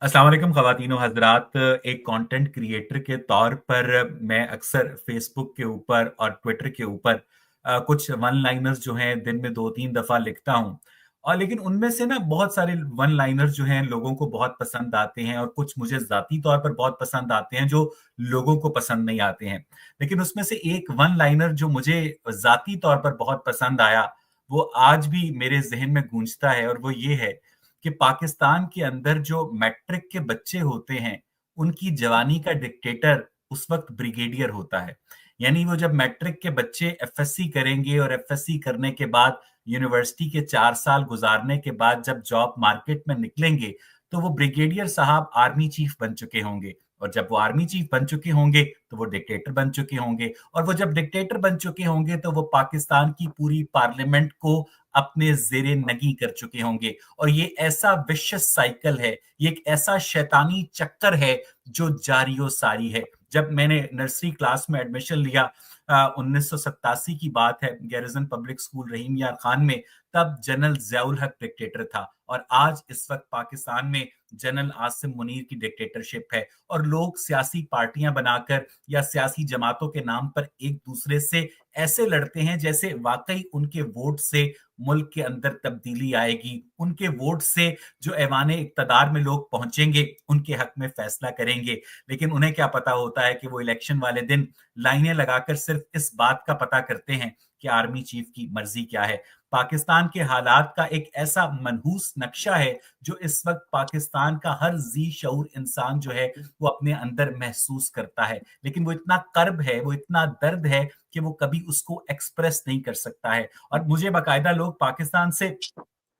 अस्सलाम वालेकुम ख़वातीन व हज़रात। एक कंटेंट क्रिएटर के तौर पर मैं अक्सर फेसबुक के ऊपर और ट्विटर के ऊपर कुछ वन लाइनर्स जो हैं दिन में 2-3 दफ़ा लिखता हूँ। और लेकिन उनमें से ना बहुत सारे वन लाइनर्स जो हैं लोगों को बहुत पसंद आते हैं और कुछ मुझे ज़ाती तौर पर बहुत पसंद आते हैं जो लोगों को पसंद नहीं आते हैं। लेकिन उसमें से एक वन लाइनर जो मुझे ज़ाती तौर पर बहुत पसंद आया, वो आज भी मेरे ज़हन में गूंजता है और वो ये है कि पाकिस्तान के अंदर जो मैट्रिक के बच्चे होते हैं, उनकी जवानी का डिक्टेटर उस वक़्त ब्रिगेडियर होता है। यानी वो जब मैट्रिक के बच्चे एफएससी करेंगे और एफएससी करने के बाद यूनिवर्सिटी के 4 साल गुज़ारने के बाद जब जॉब मार्केट में निकलेंगे, तो वो ब्रिगेडियर साहब आर्मी चीफ बन चुके होंगे और जब वो आर्मी चीफ बन चुके होंगे, तो वो डिक्टेटर बन चुके होंगे और वो जब डिक्टेटर बन चुके होंगे, तो वो पाकिस्तान की पूरी पार्लियामेंट को अपने ज़ेरे नगी कर चुके होंगे। और ये ऐसा विशियस साइकिल है, ये एक ऐसा शैतानी चक्कर है जो जारी सारी है। जब मैंने नर्सरी क्लास में एडमिशन लिया 1987 की बात है, गैरिसन पब्लिक स्कूल रहीम यार खान में, तब जनरल ज़ियाउल हक डिक्टेटर था और आज इस वक्त पाकिस्तान में जनरल आसिम मुनीर की डिक्टेटरशिप है और लोग सियासी पार्टियां बनाकर या सियासी जमातों के नाम पर एक दूसरे से ऐसे लड़ते हैं जैसे वाकई उनके वोट से मुल्क के अंदर तब्दीली आएगी, उनके वोट से जो ऐवान इक्तदार में लोग पहुंचेंगे, उनके हक में फैसला करेंगे। लेकिन उन्हें क्या पता होता है कि वो इलेक्शन वाले दिन लाइनें लगाकर सिर्फ इस बात का पता करते हैं कि आर्मी चीफ की मर्जी क्या है। पाकिस्तान के हालात का एक ऐसा मनहूस नक्शा है जो इस वक्त पाकिस्तान का हर जी शऊर इंसान जो है वो अपने अंदर महसूस करता है, लेकिन वो इतना कर्ब है, वो इतना दर्द है कि वो कभी उसको एक्सप्रेस नहीं कर सकता है। और मुझे बाकायदा लोग पाकिस्तान से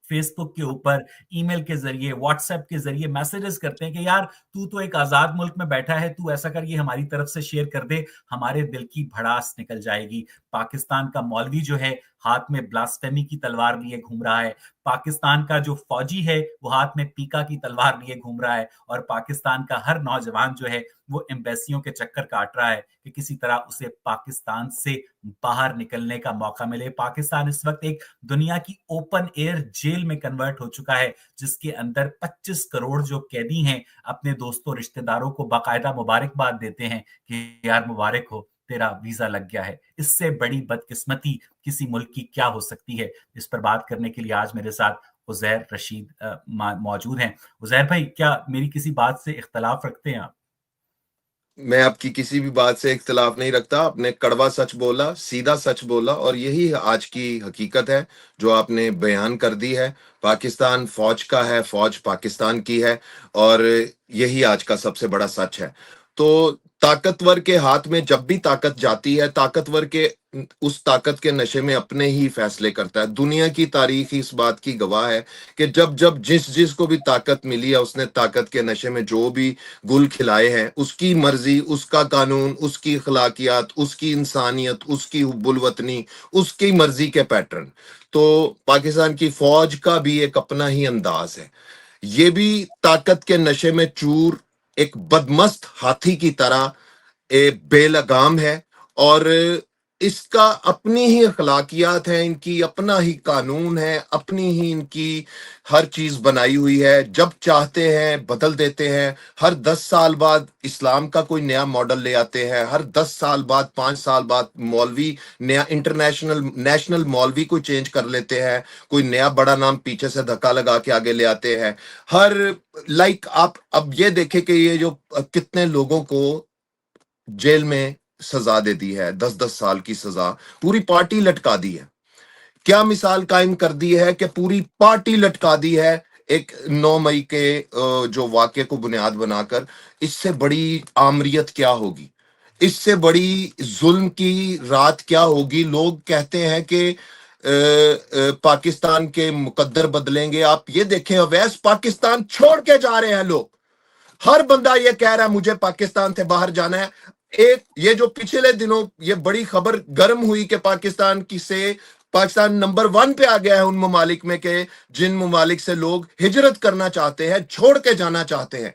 फेसबुक के ऊपर, ईमेल के ज़रिए, व्हाट्सएप के ज़रिए मैसेजेस करते हैं कि यार तू तो एक आज़ाद मुल्क में बैठा है, तू ऐसा कर ये हमारी तरफ से शेयर कर दे, हमारे दिल की भड़ास निकल जाएगी। पाकिस्तान का मौलवी जो है, हाथ में ब्लास्फेमी की तलवार लिए घूम रहा है। पाकिस्तान का जो फौजी है, वो हाथ में पीका की तलवार लिए घूम रहा है और पाकिस्तान का हर नौजवान जो है, वो एम्बेसियों के चक्कर काट रहा है कि किसी तरह उसे पाकिस्तान से बाहर निकलने का मौका मिले। पाकिस्तान इस वक्त एक दुनिया की ओपन एयर जेल में कन्वर्ट हो चुका है, जिसके अंदर 25 करोड़ जो कैदी हैं अपने दोस्तों रिश्तेदारों को बाकायदा मुबारकबाद देते हैं कि यार मुबारक हो, तेरा वीजा लग गया है। इससे बड़ी बदकिस्मती किसी मुल्क की क्या हो सकती है। इस पर बात करने के लिए आज मेरे साथ उजैर रशीद मौजूद हैं। उजैर भाई, क्या मेरी किसी बात से इख्तलाफ रखते हैं आप? मैं आपकी किसी भी बात से इख्तिलाफ नहीं रखता। आपने कड़वा सच बोला, सीधा सच बोला और यही आज की हकीकत है जो आपने बयान कर दी है। पाकिस्तान फौज का है, फौज पाकिस्तान की है और यही आज का सबसे बड़ा सच है। तो ताकतवर के हाथ में जब भी ताकत जाती है, ताकतवर के उस ताकत के नशे में अपने ही फैसले करता है। दुनिया की तारीख इस बात की गवाह है कि जब जब जिस जिस को भी ताकत मिली है, उसने ताकत के नशे में जो भी गुल खिलाए हैं, उसकी मर्जी, उसका कानून, उसकी अखलाकियात, उसकी इंसानियत, उसकी बुलवतनी, उसकी मर्जी के पैटर्न। तो पाकिस्तान की फौज का भी एक अपना ही अंदाज है। ये भी ताकत के नशे में चूर, एक बदमस्त हाथी की तरह बेलगाम है और इसका अपनी ही अखलाकियात है, इनकी अपना ही कानून है, अपनी ही इनकी हर चीज बनाई हुई है। जब चाहते हैं बदल देते हैं। हर 10 साल बाद इस्लाम का कोई नया मॉडल ले आते हैं। हर 10 साल बाद, 5 साल बाद मौलवी नया इंटरनेशनल नेशनल मौलवी को चेंज कर लेते हैं। कोई नया बड़ा नाम पीछे से धक्का लगा के आगे ले आते हैं। हर आप अब ये देखें कि ये जो कितने लोगों को जेल में सजा दे दी है, 10-10 साल की सजा, पूरी पार्टी लटका दी है। क्या मिसाल कायम कर दी है कि पूरी पार्टी लटका दी है एक 9 मई के जो वाक्य को बुनियाद बनाकर। इससे बड़ी आमरियत क्या होगी, इससे बड़ी जुल्म की रात क्या होगी। लोग कहते हैं कि पाकिस्तान के मुकद्दर बदलेंगे। आप ये देखें, अवैस पाकिस्तान छोड़ के जा रहे हैं लोग। हर बंदा ये कह रहा है मुझे पाकिस्तान से बाहर जाना है। एक ये जो पिछले दिनों ये बड़ी खबर गर्म हुई कि पाकिस्तान नंबर 1 पे आ गया है उन ममालिक में के जिन ममालिक से लोग हिजरत करना चाहते हैं, छोड़ के जाना चाहते हैं।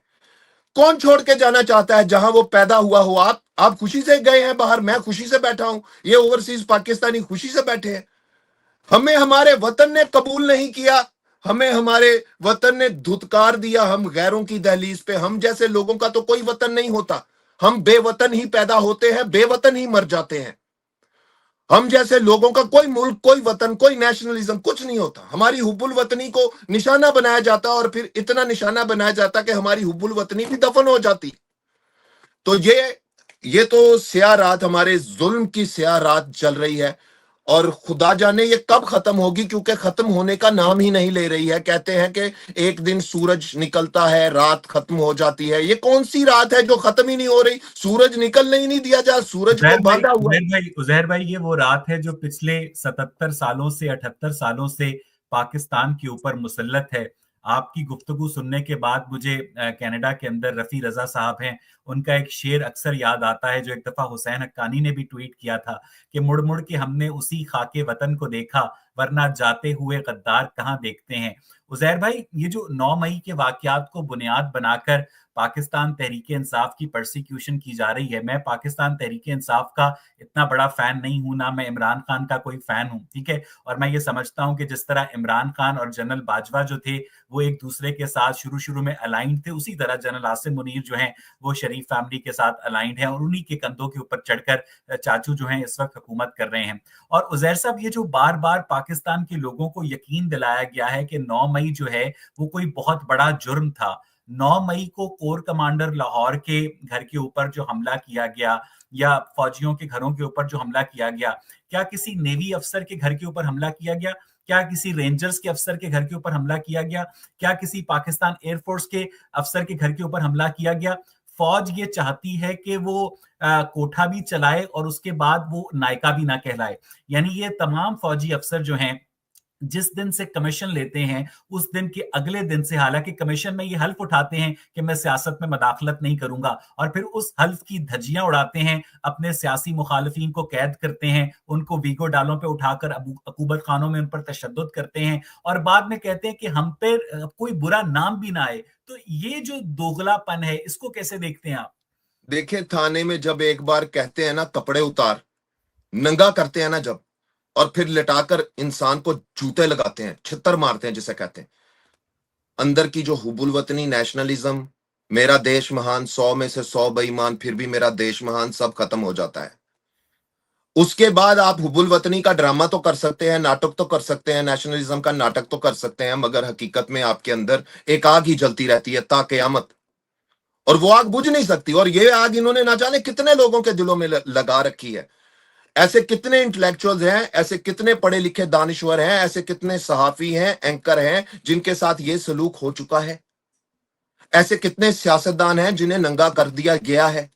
कौन छोड़ के जाना चाहता है जहां वो पैदा हुआ हो? आप खुशी से गए हैं बाहर, मैं खुशी से बैठा हूं, ये ओवरसीज पाकिस्तानी खुशी से बैठे हैं। हमें हमारे वतन ने कबूल नहीं किया, हमें हमारे वतन ने धुतकार दिया, हम गैरों की दहलीज पे। हम जैसे लोगों का तो कोई वतन नहीं होता, हम बेवतन ही पैदा होते हैं, बेवतन ही मर जाते हैं। हम जैसे लोगों का कोई मुल्क, कोई वतन, कोई नेशनलिज्म कुछ नहीं होता। हमारी हुब्बुल वतनी को निशाना बनाया जाता, और फिर इतना निशाना बनाया जाता कि हमारी हुब्बुल वतनी भी दफन हो जाती। तो ये तो स्याह रात, हमारे जुल्म की स्याह रात चल रही है, और खुदा जाने ये कब खत्म होगी, क्योंकि खत्म होने का नाम ही नहीं ले रही है। कहते हैं कि एक दिन सूरज निकलता है, रात खत्म हो जाती है। ये कौन सी रात है जो खत्म ही नहीं हो रही? सूरज निकलने ही नहीं दिया जा, सूरज को बांधा हुआ है। उजैर भाई ये वो रात है जो पिछले 77 सालों से 78 सालों से पाकिस्तान के ऊपर मुसल्लत है। आपकी गुफ्तगू सुनने के बाद मुझे कनाडा के अंदर रफी रजा साहब हैं, उनका एक शेर अक्सर याद आता है जो एक दफा हुसैन हक्कानी ने भी ट्वीट किया था कि मुड़ मुड़ के हमने उसी खाके वतन को देखा, वरना जाते हुए गद्दार कहाँ देखते हैं। उजैर भाई ये जो 9 मई के वाकयात को बुनियाद बनाकर पाकिस्तान तहरीक इंसाफ की परसिक्यूशन की जा रही है, मैं पाकिस्तान तहरीक इंसाफ का इतना बड़ा फैन नहीं हूं, ना मैं इमरान खान का कोई फैन हूं, ठीक है। और मैं ये समझता हूं कि जिस तरह इमरान खान और जनरल बाजवा जो थे वो एक दूसरे के साथ शुरू शुरू में अलाइंड थे, उसी तरह जनरल आसिम मुनीर जो हैं वो शरीफ फैमिली के साथ अलाइंड हैं, और उन्हीं के कंधों के ऊपर चढ़कर चाचू जो हैं इस वक्त हुकूमत कर रहे हैं। और उजैर साहब ये जो बार बार पाकिस्तान के लोगों को यकीन दिलाया गया है कि 9 मई जो है वो कोई बहुत बड़ा जुर्म था, 9 मई को कोर कमांडर लाहौर के घर के ऊपर जो हमला किया गया या फौजियों के घरों के ऊपर जो हमला किया गया, क्या किसी नेवी अफसर के घर के ऊपर हमला किया गया? क्या किसी रेंजर्स के अफसर के घर के ऊपर हमला किया गया? क्या किसी पाकिस्तान एयरफोर्स के अफसर के घर के ऊपर हमला किया गया? फौज ये चाहती है कि वो कोठा भी चलाए और उसके बाद वो नायका भी ना कहलाए। यानी ये तमाम फौजी अफसर जो हैं जिस दिन से कमीशन लेते हैं उस दिन के अगले दिन से, हालांकि कमीशन में ये हल्फ उठाते हैं कि मैं सियासत में मदाखलत नहीं करूंगा, और फिर उस हल्फ की धज्जियां उड़ाते हैं, अपने सियासी मुखालिफिन को कैद करते हैं, उनको वीगो डालों पे उठाकर अकूबत खानों में उन पर तशद्दुद करते हैं, और बाद में कहते हैं कि हम पे कोई बुरा नाम भी ना आए। तो ये जो दोगलापन है इसको कैसे देखते हैं आप? देखें, थाने में जब एक बार कहते हैं ना कपड़े उतार, नंगा करते हैं ना जब, और फिर लिटाकर इंसान को जूते लगाते हैं, छितर मारते हैं जिसे कहते हैं, अंदर की जो हुबुल वतनी नेशनलिज्म, मेरा देश महान, 100 में से 100 बेईमान, फिर भी मेरा देश महान, सब खत्म हो जाता है। उसके बाद आप हुबुल वतनी का ड्रामा तो कर सकते हैं, नाटक तो कर सकते हैं, नेशनलिज्म का नाटक तो कर सकते हैं, मगर हकीकत में आपके अंदर एक आग ही जलती रहती है ता कयामत, और वो आग बुझ नहीं सकती। और ये आग इन्होंने ना जाने कितने लोगों के दिलों में लगा रखी है। ऐसे कितने इंटेलेक्चुअल्स हैं, ऐसे कितने पढ़े लिखे दानिश्वर हैं, ऐसे कितने सहाफी हैं, एंकर हैं जिनके साथ ये सलूक हो चुका है। ऐसे कितने सियासतदान हैं जिन्हें नंगा कर दिया गया है।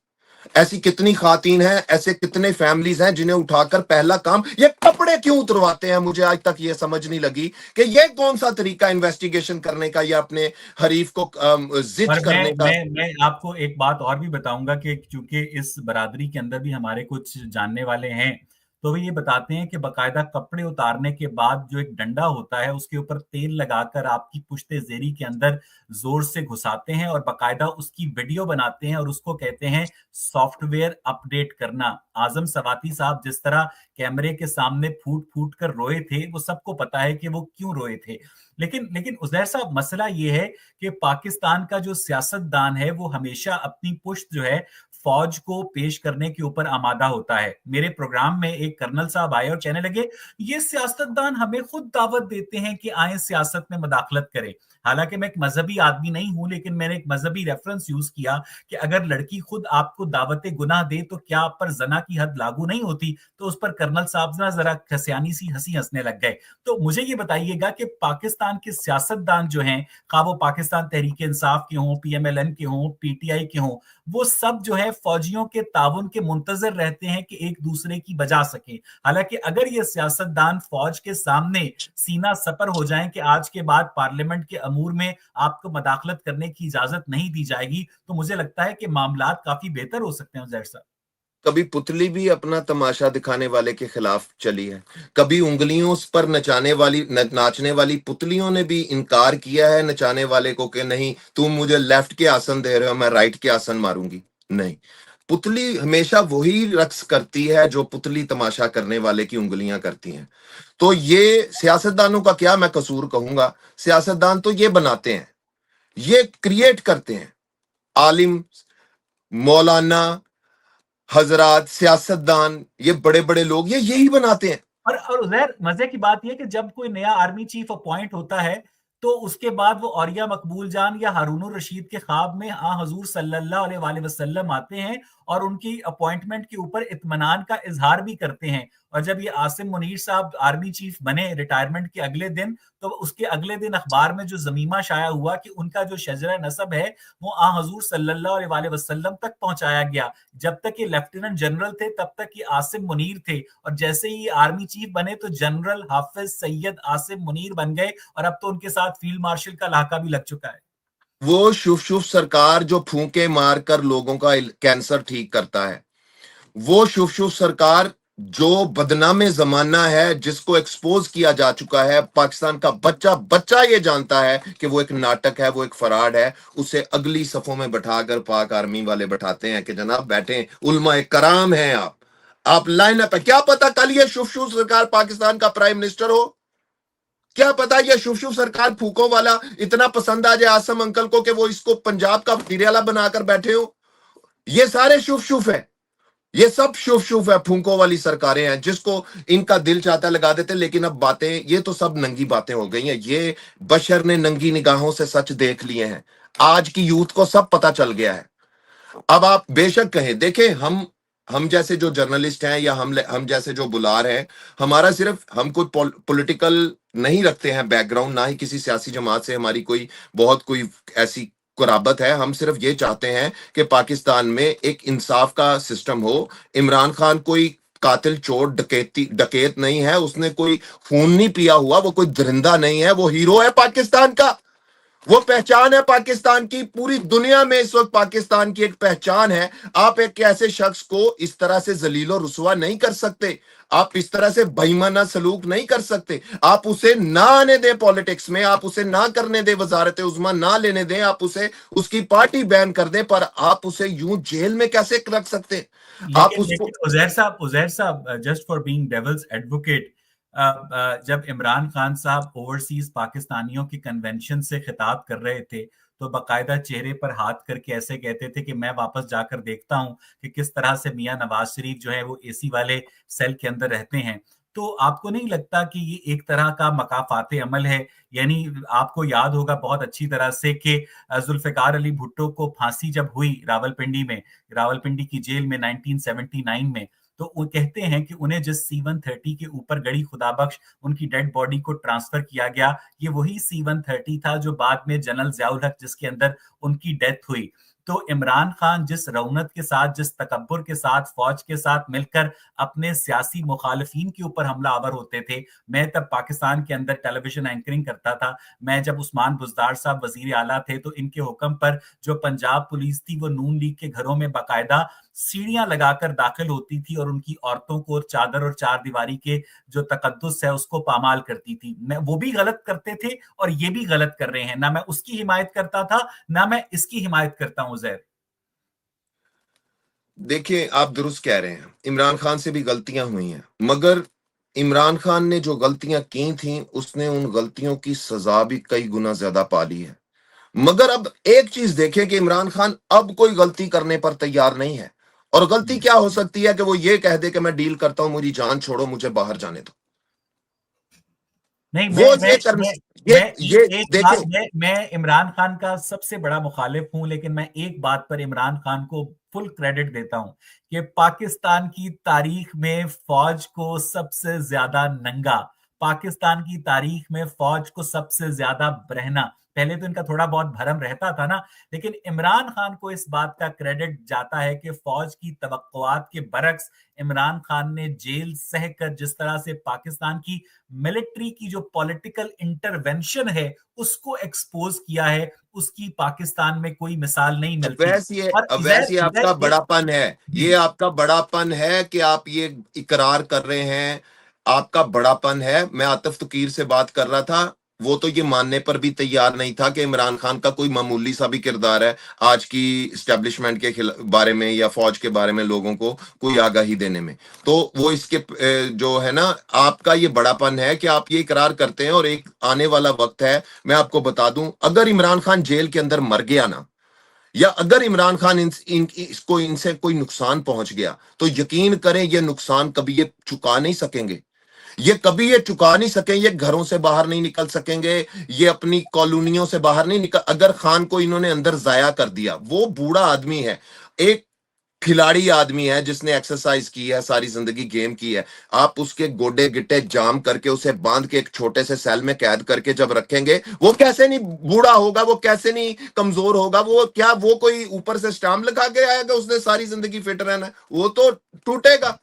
ऐसी कितनी खातीन हैं, ऐसे कितने फैमिलीज हैं जिन्हें उठाकर पहला काम ये कपड़े क्यों उतरवाते हैं। मुझे आज तक ये समझ नहीं लगी कि ये कौन सा तरीका इन्वेस्टिगेशन करने का या अपने हरीफ को जिज और करने का। मैं आपको एक बात और भी बताऊंगा कि चूंकि इस बरादरी के अंदर भी हमारे कुछ जानने वाले हैं, तो वे ये बताते हैं कि बकायदा कपड़े उतारने के बाद जो एक डंडा होता है उसके ऊपर तेल लगाकर आपकी पुश्ते जेरी के अंदर जोर से घुसाते हैं और बकायदा उसकी वीडियो बनाते हैं और उसको कहते हैं सॉफ्टवेयर अपडेट करना। आजम सवाती साहब जिस तरह कैमरे के सामने फूट फूट कर रोए थे, वो सबको पता है कि वो क्यों रोए थे। लेकिन लेकिन उजैर साहब मसला ये है कि पाकिस्तान का जो सियासतदान है वो हमेशा अपनी पुश्त जो है फौज को पेश करने के ऊपर आमादा होता है। मेरे प्रोग्राम में एक कर्नल साहब आए और कहने लगे ये सियासतदान हमें खुद दावत देते हैं कि आए सियासत में मदाखलत करें। हालांकि मैं एक मजहबी आदमी नहीं हूं, लेकिन मैंने एक मजहबी रेफरेंस यूज किया कि अगर लड़की खुद आपको दावत गुनाह दे तो क्या आप पर जना की हद लागू नहीं होती? तो उस पर कर्नल साहब ना जरा खसियानी सी हंसी हंसने लग गए। तो मुझे ये बताइएगा कि पाकिस्तान के सियासतदान जो हैं, खा वो पाकिस्तान तहरीक इंसाफ के हों, पीएमएलएन के हों, पीटीआई के हों, वो सब जो है फौजियों के ताउन के मुंतजर रहते हैं कि एक दूसरे की बजा सके। हालांकि अगर ये सियासतदान फौज के सामने सीना सपर हो जाएं कि आज के बाद पार्लियामेंट के अमूर में आपको मदाखलत करने की इजाजत नहीं दी जाएगी, तो मुझे लगता है कि मामलात काफी बेहतर हो सकते हैं उजैर साहब। कभी पुतली भी अपना तमाशा दिखाने वाले के खिलाफ चली है, कभी उंगलियों पर नाचने वाली पुतलियों ने भी इनकार किया है नचाने वाले को कि नहीं, तुम मुझे लेफ्ट के आसन दे रहे हो, मैं राइट के आसन मारूंगी। नहीं, पुतली हमेशा वही रक्स करती है जो पुतली तमाशा करने वाले की उंगलियां करती हैं। तो ये सियासतदानों का क्या मैं कसूर कहूंगा, सियासतदान तो ये बनाते हैं, ये क्रिएट करते हैं। आलिम, मौलाना, हजरात, सियासतदान, ये बड़े बड़े लोग ये यही बनाते हैं। और उजैर, मजे की बात यह कि जब कोई नया आर्मी चीफ अपॉइंट होता है तो उसके बाद वो औरिया मकबूल जान या हारून रशीद के ख्वाब में आ हजूर सल्लल्लाहु अलैहि वसल्लम आते हैं और उनकी अपॉइंटमेंट के ऊपर इत्मीनान का इजहार भी करते हैं। और जब ये आसिम मुनीर साहब आर्मी चीफ बने रिटायरमेंट के अगले दिन, तो उसके अगले दिन अखबार में जो जमीमा शाया हुआ कि उनका जो शजरा नसब है वो आ हजूर सल्लल्लाहु अलैहि वसल्लम तक पहुंचाया गया। जब तक ये लेफ्टिनेंट जनरल थे तब तक ये आसिम मुनीर थे, और जैसे ही आर्मी चीफ बने तो जनरल हाफिज सैयद आसिम मुनीर बन गए, और अब तो उनके साथ फील्ड मार्शल का लहाका भी लग चुका है। वो शुभ शुभ सरकार जो फूंके मारकर लोगों का कैंसर ठीक करता है, वो शुभ शुभ सरकार जो बदनामे जमाना है, जिसको एक्सपोज किया जा चुका है, पाकिस्तान का बच्चा बच्चा ये जानता है कि वो एक नाटक है, वो एक फराड है, उसे अगली सफों में बैठाकर पाक आर्मी वाले बैठाते हैं कि जनाब बैठे, उलमाए कराम हैं आप लाइन अप है। क्या पता कल ये शुभ शुभ सरकार पाकिस्तान का प्राइम मिनिस्टर हो, क्या पता ये शुभ शुभ सरकार फूकों वाला इतना पसंद आ जाए आसम अंकल को कि वो इसको पंजाब का वजीर बनाकर बैठे हो। ये सारे शुभ शुभ है, ये सब शुभ शुभ है, फूंकों वाली सरकारें हैं, जिसको इनका दिल चाहता है लगा देते। लेकिन अब बातें ये तो सब नंगी बातें हो गई हैं, ये बशर ने नंगी निगाहों से सच देख लिए हैं, आज की यूथ को सब पता चल गया है। अब आप बेशक कहें, देखें, हम जैसे जो जर्नलिस्ट हैं या हम जैसे जो बुलार हैं, हमारा सिर्फ हम कोई पॉलिटिकल नहीं रखते हैं बैकग्राउंड, ना ही किसी सियासी जमात से हमारी कोई ऐसी कुराबत है। हम सिर्फ ये चाहते हैं कि पाकिस्तान में एक इंसाफ का सिस्टम हो। इमरान खान कोई कातिल, चोर, डकैत नहीं है, उसने कोई खून नहीं पिया हुआ, वो कोई दरिंदा नहीं है, वो हीरो है पाकिस्तान का, वो पहचान है पाकिस्तान की। पूरी दुनिया में इस वक्त पाकिस्तान की एक पहचान है। आप एक ऐसे शख्स को इस तरह से जलीलो रुसवा नहीं कर सकते, आप इस तरह से बेईमाना सलूक नहीं कर सकते। आप उसे ना आने दें पॉलिटिक्स में, आप उसे ना करने दें वजारत उज़्मा, ना लेने दें, आप उसे उसकी पार्टी बैन कर दें, पर आप उसे यूं जेल में कैसे रख सकते? आप लेकिन उसको लेकिन उजैर साहब, just for being devil's advocate, जब इमरान खान साहब ओवरसीज पाकिस्तानियों के कन्वेंशन से खिताब कर रहे थे तो बकायदा चेहरे पर हाथ करके ऐसे कहते थे कि मैं वापस जाकर देखता हूं कि किस तरह से मियां नवाज शरीफ जो है वो एसी वाले सेल के अंदर रहते हैं। तो आपको नहीं लगता कि ये एक तरह का मकाफाते अमल है? यानी आपको याद होगा बहुत अच्छी तरह से कि जुल्फिकार अली भुट्टो को फांसी जब हुई रावलपिंडी की जेल में 1979 में, तो वो कहते हैं कि उन्हें जिस C-130 के ऊपर गड़ी खुदाबख्श उनकी डेड बॉडी को ट्रांसफर किया गया, ये वही C-130 था जो बाद में जनरल ज़ियाउल हक जिसके अंदर उनकी डेथ हुई। तो इमरान खान जिस रौनक के साथ, जिस तकब्बुर के साथ फौज के साथ मिलकर अपने सियासी मुखालिफिन के ऊपर हमलावर होते थे। मैं तब पाकिस्तान के अंदर टेलीविजन एंकरिंग करता था। मैं जब उस्मान बुज़दार साहब वजीर आला थे तो इनके हुक्म पर जो पंजाब पुलिस थी वो नून लीग के घरों में बाकायदा सीढ़ियां लगाकर दाखिल होती थी और उनकी औरतों को चादर और चार दीवारी के जो तकद्दुस है उसको पामाल करती थी। मैं वो भी गलत करते थे और ये भी गलत कर रहे हैं, ना मैं उसकी हिमायत करता था ना मैं इसकी हिमायत करता हूं जैर। देखिए, आप दुरुस्त कह रहे हैं, इमरान खान से भी गलतियां हुई हैं, मगर इमरान खान ने जो गलतियां की थी उसने उन गलतियों की सजा भी कई गुना ज्यादा पा ली है। मगर अब एक चीज देखें कि इमरान खान अब कोई गलती करने पर तैयार नहीं है। और गलती क्या हो सकती है कि वो ये कह दे कि मैं डील करता हूं, मेरी जान छोड़ो, मुझे बाहर जाने दो। नहीं, वो ये कर मैं ये एक देखें, बात, मैं इमरान खान का सबसे बड़ा मुखालिफ हूं, लेकिन मैं एक बात पर इमरान खान को फुल क्रेडिट देता हूं कि पाकिस्तान की तारीख में फौज को सबसे ज्यादा नंगा, पाकिस्तान की तारीख में फौज को सबसे ज्यादा बरहना, पहले तो इनका थोड़ा बहुत भरम रहता था ना, लेकिन इमरान खान को इस बात का क्रेडिट जाता है कि फौज की तवक्कुआत के बरक्स इमरान खान ने जेल सहकर जिस तरह से पाकिस्तान की मिलिट्री की जो पॉलिटिकल इंटरवेंशन है उसको एक्सपोज किया है, उसकी पाकिस्तान में कोई मिसाल नहीं मिलती। और अवैस ये आपका ये बड़ापन है, ये जी आपका बड़ापन है कि आप ये इकरार कर रहे हैं, आपका बड़ापन है। मैं आतिफ तकीर से बात कर रहा था, वो तो ये मानने पर भी तैयार नहीं था कि इमरान खान का कोई मामूली सा भी किरदार है आज की स्टैब्लिशमेंट के बारे में या फौज के बारे में लोगों को कोई आगाही देने में। तो वो इसके जो है ना, आपका ये बड़ापन है कि आप ये इकरार करते हैं। और एक आने वाला वक्त है, मैं आपको बता दूं, अगर इमरान खान जेल के अंदर मर गया ना, या अगर इमरान खान इसको इनसे कोई नुकसान पहुंच गया, तो यकीन करें ये नुकसान कभी ये चुका नहीं सकेंगे। ये कभी ये चुका नहीं सके, ये घरों से बाहर नहीं निकल सकेंगे, ये अपनी कॉलोनियों से बाहर नहीं निकल। अगर खान को इन्होंने अंदर जाया कर दिया, वो बूढ़ा आदमी है, एक खिलाड़ी आदमी है जिसने एक्सरसाइज की है, सारी जिंदगी गेम की है। आप उसके गोडे गिट्टे जाम करके उसे बांध के एक छोटे से सेल में कैद करके जब रखेंगे, वो कैसे नहीं बूढ़ा होगा, वो कैसे नहीं कमजोर होगा। वो क्या वो कोई ऊपर से स्टाम्प लगा के आएगा उसने सारी जिंदगी फिट रहना है? वो तो टूटेगा।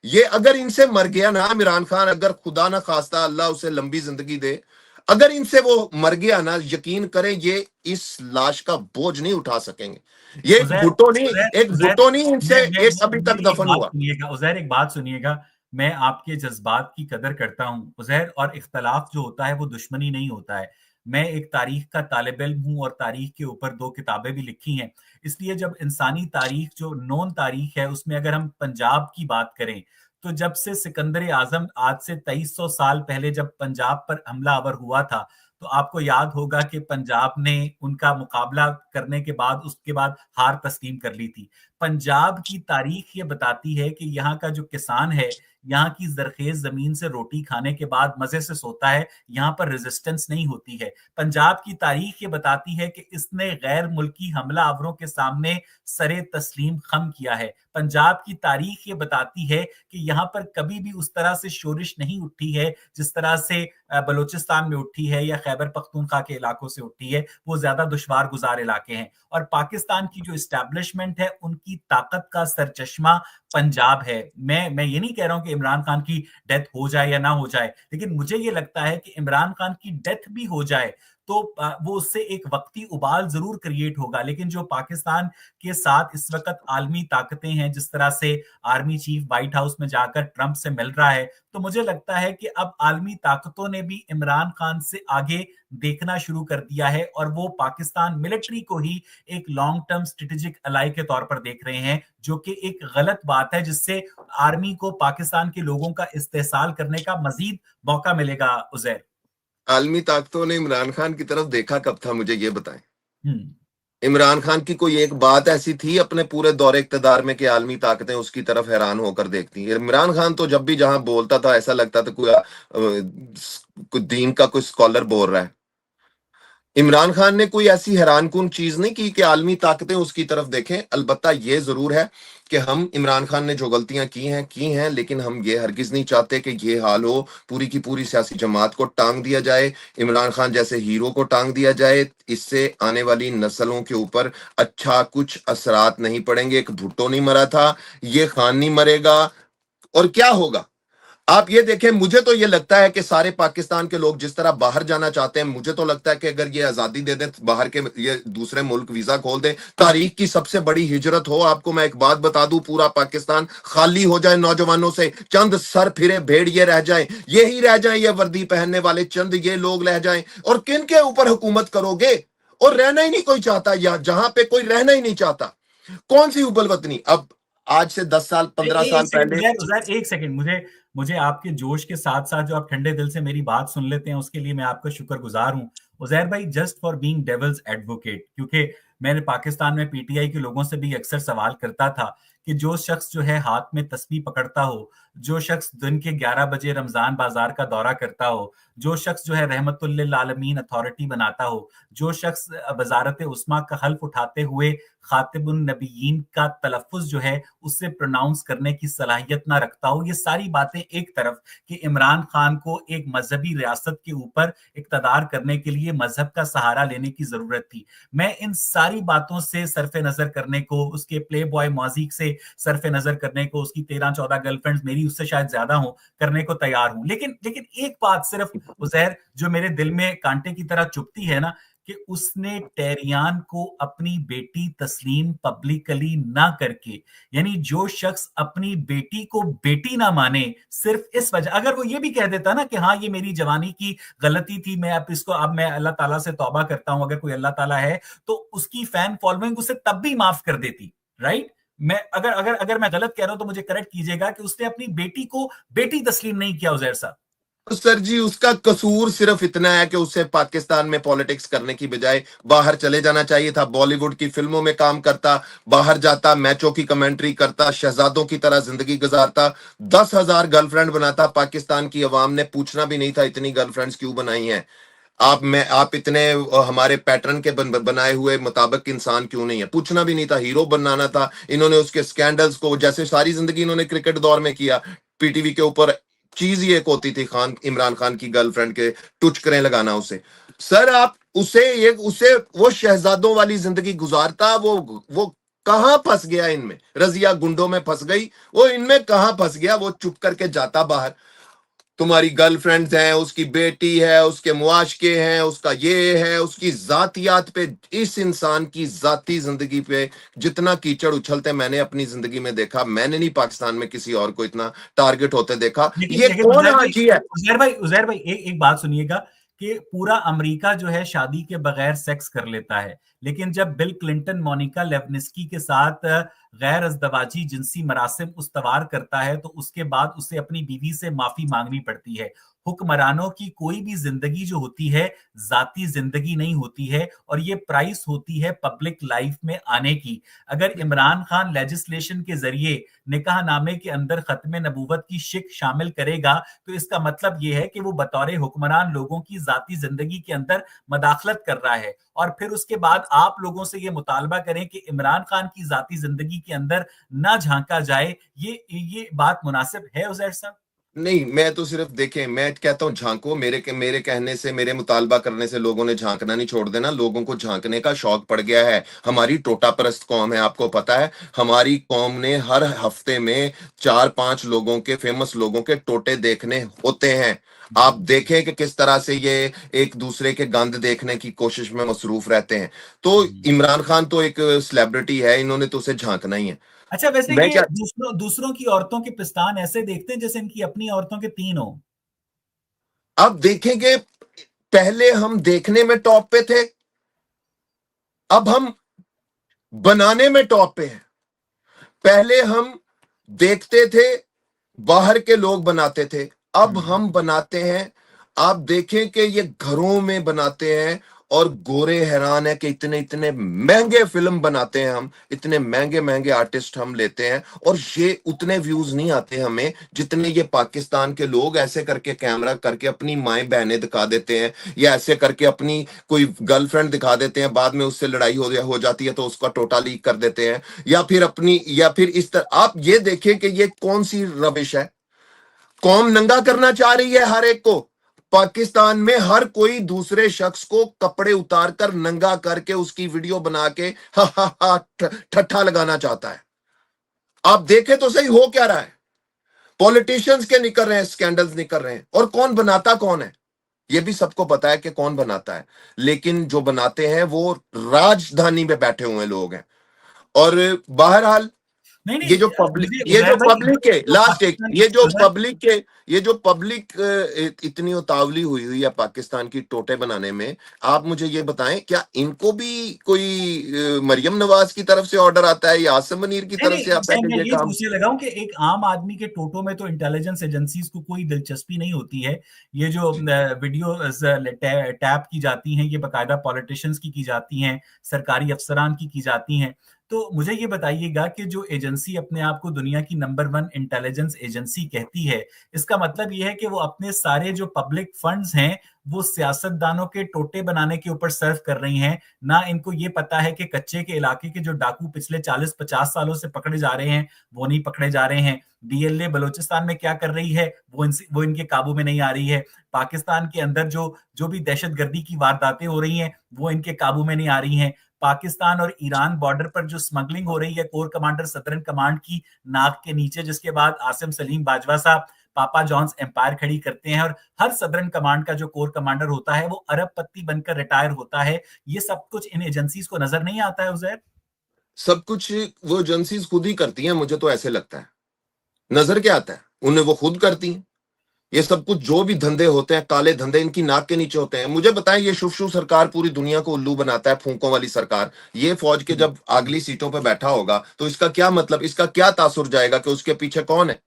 ये अगर इनसे मर गया ना इमरान खान, अगर खुदा ना खास्ता अल्लाह उसे लंबी जिंदगी दे, अगर इनसे वो मर गया ना, यकीन करें ये इस लाश का बोझ नहीं उठा सकेंगे। ये एक उजैर भुट्टो नहीं, उजैर एक उजैर भुट्टो नहीं इनसे एक अभी तक मेरी एक दफन बात हुआ। सुनिएगा उजैर, एक बात सुनिएगा। मैं आपके जज्बात की कदर करता हूं उजैर, और इख्तलाफ जो होता है वो दुश्मनी नहीं होता है। मैं एक तारीख का तालिब इल्म हूं और तारीख के ऊपर 2 किताबें भी लिखी हैं। इसलिए जब इंसानी तारीख जो नोन तारीख है उसमें अगर हम पंजाब की बात करें, तो जब से सिकंदर आजम आज से 2300 साल पहले जब पंजाब पर हमला आवर हुआ था, तो आपको याद होगा कि पंजाब ने उनका मुकाबला करने के बाद उसके बाद हार तस्लीम कर ली थी। पंजाब की तारीख ये बताती है कि यहाँ का जो किसान है, यहाँ की जरखेज जमीन से रोटी खाने के बाद मजे से सोता है, यहाँ पर रेजिस्टेंस नहीं होती है। पंजाब की तारीख ये बताती है कि इसने गैर मुल्की हमला आवरों के सामने सरे तस्लीम खम किया है। पंजाब की तारीख ये बताती है कि यहाँ पर कभी भी उस तरह से शोरिश नहीं उठी है जिस तरह से बलूचिस्तान में उठी है या खैबर पख्तूनख्वा के इलाकों से उठी है। वो ज्यादा दुश्वार गुजार इलाके हैं। और पाकिस्तान की जो इस्टेब्लिशमेंट है उनकी ताकत का सरचश्मा पंजाब है। मैं ये नहीं कह रहा हूं कि इमरान खान की डेथ हो जाए या ना हो जाए, लेकिन मुझे ये लगता है कि इमरान खान की डेथ भी हो जाए तो वो उससे एक वक्ती उबाल जरूर क्रिएट होगा। लेकिन जो पाकिस्तान के साथ इस वक्त आलमी ताकतें हैं, जिस तरह से आर्मी चीफ व्हाइट हाउस में जाकर ट्रंप से मिल रहा है, तो मुझे लगता है कि अब आलमी ताकतों ने भी इमरान खान से आगे देखना शुरू कर दिया है और वो पाकिस्तान मिलिट्री को ही एक लॉन्ग टर्म स्ट्रेटेजिक अलाई के तौर पर देख रहे हैं, जो कि एक गलत बात है, जिससे आर्मी को पाकिस्तान के लोगों का इस्तेसाल करने का मजीद मौका मिलेगा। उजैर, आलमी ताकतों ने इमरान खान की तरफ देखा कब था, मुझे ये बताएं। हम्म इमरान खान की कोई एक बात ऐसी थी अपने पूरे दौरे इक्तदार में कि आलमी ताकतें उसकी तरफ हैरान होकर देखती? इमरान खान तो जब भी जहां बोलता था ऐसा लगता था कोई दीन का कोई स्कॉलर बोल रहा है। इमरान खान ने कोई ऐसी हैरानकुन चीज नहीं की कि आलमी ताकतें उसकी तरफ देखें। अलबत्ता ये जरूर है कि हम इमरान खान ने जो गलतियां की हैं, लेकिन हम ये हरगिज नहीं चाहते कि ये हाल हो, पूरी की पूरी सियासी जमात को टांग दिया जाए, इमरान खान जैसे हीरो को टांग दिया जाए। इससे आने वाली नस्लों के ऊपर अच्छा कुछ असरात नहीं पड़ेंगे। एक भुट्टो नहीं मरा था, ये खान नहीं मरेगा। और क्या होगा आप ये देखें। मुझे तो ये लगता है कि सारे पाकिस्तान के लोग जिस तरह बाहर जाना चाहते हैं, मुझे तो लगता है कि अगर ये आजादी दे दे, बाहर के ये दूसरे मुल्क वीजा खोल दे, तारीख की सबसे बड़ी हिजरत हो। आपको मैं एक बात बता दूं, पूरा पाकिस्तान खाली हो जाए नौजवानों से, चंद सर फिरे भेड़िए रह जाए, यही रह जाए, ये वर्दी पहनने वाले चंद ये लोग रह जाएं, और किन के ऊपर हुकूमत करोगे? और रहना ही नहीं कोई चाहता, या जहां पे कोई रहना ही नहीं चाहता। कौन सी हुबलवतनी? अब आज से 10 साल 15 साल एक सेकंड पहले। उजैर, उजैर एक सेकंड, मुझे मुझे आपके जोश के साथ साथ जो आप ठंडे दिल से मेरी बात सुन लेते हैं उसके लिए मैं आपका शुक्रगुजार हूं उजैर भाई, just for being devil's advocate. क्योंकि मैंने पाकिस्तान में पीटीआई के लोगों से भी अक्सर सवाल करता था कि जो शख्स जो है हाथ में तस्बीह पकड़ता हो, जो शख्स दिन के 11 बजे रमजान बाजार का दौरा करता हो, जो शख्स जो है रहमतुल लिल आलमीन अथॉरिटी बनाता हो, जो शख्स वजारत उस्मा का हल्फ उठाते हुए खातिबुन नबीयीन का तलफ़ुज़ जो है उससे प्रोनाउंस करने की सलाहियत ना रखता हो, ये सारी बातें एक तरफ कि इमरान खान को एक मजहबी रियासत के ऊपर इक्तदार करने के लिए मजहब का सहारा लेने की जरूरत थी। मैं इन सारी बातों से सरफे नजर करने को, उसके प्ले बॉय मौजीक से सरफे नजर करने को, उसकी 13-14 गर्लफ्रेंड्स मेरी उससे शायद ज्यादा हो, करने को तैयार हूं। लेकिन लेकिन एक बात सिर्फ उजैर जो मेरे दिल में कांटे की तरह चुभती है ना, कि उसने टेरियान को अपनी बेटी तस्लीम पब्लिकली ना करके, यानी जो शख्स अपनी बेटी को बेटी ना माने सिर्फ इस वजह, अगर वो ये भी कह देता ना कि हाँ ये मेरी जवानी की गलती थी, मैं अब इसको, अब मैं अल्लाह ताला से तौबा करता हूं, अगर कोई अल्लाह ताला है तो उसकी फैन फॉलोइंग उसे तब भी माफ कर देती, राइट। मैं अगर अगर अगर मैं गलत कह रहा हूं तो मुझे करेक्ट कीजिएगा कि उसने अपनी बेटी को बेटी तस्लीम नहीं किया उजैर साहब। तो सर जी उसका कसूर सिर्फ इतना है कि उसे पाकिस्तान में पॉलिटिक्स करने की बजाय बाहर चले जाना चाहिए था, बॉलीवुड की फिल्मों में काम करता, बाहर जाता, मैचों की कमेंट्री करता, शहजादों की तरह जिंदगी गुजारता, 10,000 गर्लफ्रेंड बनाता। पाकिस्तान की अवाम ने पूछना भी नहीं था इतनी गर्लफ्रेंड्स क्यों बनाई हैं आप इतने हमारे पैटर्न के बनाए हुए मुताबिक इंसान क्यों नहीं है, पूछना भी नहीं था, हीरो बनाना था। इन्होंने उसके स्कैंडल्स को, जैसे सारी जिंदगी इन्होंने क्रिकेट दौर में किया, पीटीवी के ऊपर चीज ही एक होती थी, खान इमरान खान की गर्लफ्रेंड के टुचकरे लगाना उसे। सर आप उसे वो शहजादों वाली जिंदगी गुजारता, वो कहां फंस गया इनमें, रजिया गुंडों में फंस गई, वो इनमें कहां फंस गया, वो चुप करके जाता बाहर। तुम्हारी गर्लफ्रेंड्स हैं, उसकी बेटी है, उसके मुआशके हैं, उसका ये है, उसकी जातियात पे, इस इंसान की जाती जिंदगी पे जितना कीचड़ उछलते मैंने अपनी जिंदगी में देखा, मैंने नहीं पाकिस्तान में किसी और को इतना टारगेट होते देखा। लेकिन ये लेकिन कौन हाजी है? उजैर भाई एक बात सुनिएगा कि पूरा अमेरिका जो है शादी के बगैर सेक्स कर लेता है, लेकिन जब बिल क्लिंटन मोनिका लेविन्स्की के साथ गैर अज़दवाजी जिनसी मरासिम उस्तवार करता है तो उसके बाद उसे अपनी बीवी से माफी मांगनी पड़ती है। हुक्मरानों की कोई भी जिंदगी जो होती है जाती जिंदगी नहीं होती है, और ये प्राइस होती है पब्लिक लाइफ में आने की। अगर इमरान खान लेजिस्लेशन के जरिए निकाहनामे के अंदर खत्म नबूवत की शिक शामिल करेगा तो इसका मतलब यह है कि वो बतौर हुक्मरान लोगों की जाती जिंदगी के अंदर मदाखलत कर रहा है, और फिर उसके बाद आप लोगों से ये मुतालबा करें कि इमरान खान की जाती जिंदगी के अंदर ना झांका जाए। ये बात मुनासिब है उजैर साहब? नहीं, मैं तो सिर्फ देखें, मैं कहता हूं झांको, मेरे कहने से, मेरे मुतालबा करने से लोगों ने झांकना नहीं छोड़ देना, लोगों को झांकने का शौक पड़ गया है। हमारी टोटा परस्त कौम है, आपको पता है, हमारी कौम ने हर हफ्ते में 4-5 लोगों के, फेमस लोगों के टोटे देखने होते हैं। आप देखें कि किस तरह से ये एक दूसरे के गंद देखने की कोशिश में मसरूफ रहते हैं। तो इमरान खान तो एक सेलिब्रिटी है, इन्होंने तो उसे झांकना ही है। अच्छा, वैसे मैं ये क्या, दूसरों दूसरों की औरतों के पिस्तान ऐसे देखते हैं जैसे इनकी अपनी औरतों के 3 हो। आप देखेंगे, पहले हम देखने में टॉप पे थे, अब हम बनाने में टॉप पे हैं। पहले हम देखते थे, बाहर के लोग बनाते थे, अब हम बनाते हैं। आप देखें कि ये घरों में बनाते हैं, और गोरे हैरान है कि इतने इतने महंगे फिल्म बनाते हैं हम, इतने महंगे महंगे आर्टिस्ट हम लेते हैं, और ये उतने व्यूज नहीं आते हमें जितने ये पाकिस्तान के लोग ऐसे करके कैमरा करके अपनी माएं बहनें दिखा देते हैं, या ऐसे करके अपनी कोई गर्लफ्रेंड दिखा देते हैं, बाद में उससे लड़ाई हो जाती है तो उसका टोटा लीक कर देते हैं, या फिर इस तरह। आप ये देखें कि ये कौन सी रविश है। कौम नंगा करना चाह रही है हर एक को। पाकिस्तान में हर कोई दूसरे शख्स को कपड़े उतार कर नंगा करके उसकी वीडियो बना के हा हा हा ठट्ठा लगाना चाहता है। आप देखें तो सही हो क्या रहा है। पॉलिटिशियंस के निकल रहे हैं, स्कैंडल्स निकल रहे हैं, और कौन बनाता कौन है ये भी सबको पता है कि कौन बनाता है। लेकिन जो बनाते हैं वो राजधानी में बैठे हुए लोग हैं। और बहरहाल, नहीं नहीं, ये जो पब्लिक मुझे ये उजैर जो भाई पब्लिक के जो लास्ट एक पाकिस्तान, ये जो पब्लिक इतनी उतावली हुई हुई है पाकिस्तान की टोटे बनाने में, आप मुझे ये बताएं, क्या इनको भी कोई मरियम नवाज की तरफ से ऑर्डर आता है या आसिम मुनीर की नहीं तरफ से नहीं, आता है मैं कि ये ये काम? पूछने लगा हूं कि एक आम आदमी के टोटो में तो इंटेलिजेंस एजेंसीज को कोई दिलचस्पी नहीं होती है। ये जो वीडियो टैप की जाती हैं ये बकायदा पॉलिटिशियंस की जाती हैं, सरकारी अफसरान की जाती हैं। तो मुझे ये बताइएगा कि जो एजेंसी अपने आप को दुनिया की नंबर 1 इंटेलिजेंस एजेंसी कहती है, इसका मतलब ये है कि वो अपने सारे जो पब्लिक फंड्स हैं वो सियासतदानों के टोटे बनाने के ऊपर सर्व कर रही हैं। ना इनको ये पता है कि कच्चे के इलाके के जो डाकू पिछले 40-50 सालों से पकड़े जा रहे हैं वो नहीं पकड़े जा रहे हैं। डीएलए बलूचिस्तान में क्या कर रही है वो इनके काबू में नहीं आ रही है। पाकिस्तान के अंदर जो जो भी दहशतगर्दी की वारदातें हो रही हैं वो इनके काबू में नहीं आ रही हैं। पाकिस्तान और ईरान बॉर्डर पर जो स्मगलिंग हो रही है कोर कमांडर सदर्न कमांड की नाक के नीचे, जिसके बाद आसिम सलीम बाजवा साहब पापा जॉन्स एम्पायर खड़ी करते हैं, और हर सदर्न कमांड का जो कोर कमांडर होता है वो अरबपति बनकर रिटायर होता है। ये सब कुछ इन एजेंसीज को नजर नहीं आता है उजैर? सब कुछ वो एजेंसीज खुद ही करती हैं, मुझे तो ऐसे लगता है। नजर क्या आता है उन्हें, वो खुद करती हैं। ये सब कुछ जो भी धंधे होते हैं, काले धंधे इनकी नाक के नीचे होते हैं। मुझे बताएं, ये शुभ शुभ सरकार पूरी दुनिया को उल्लू बनाता है, फूंकों वाली सरकार। ये फौज के जब अगली सीटों पे बैठा होगा तो इसका क्या मतलब, इसका क्या तासुर जाएगा कि उसके पीछे कौन है?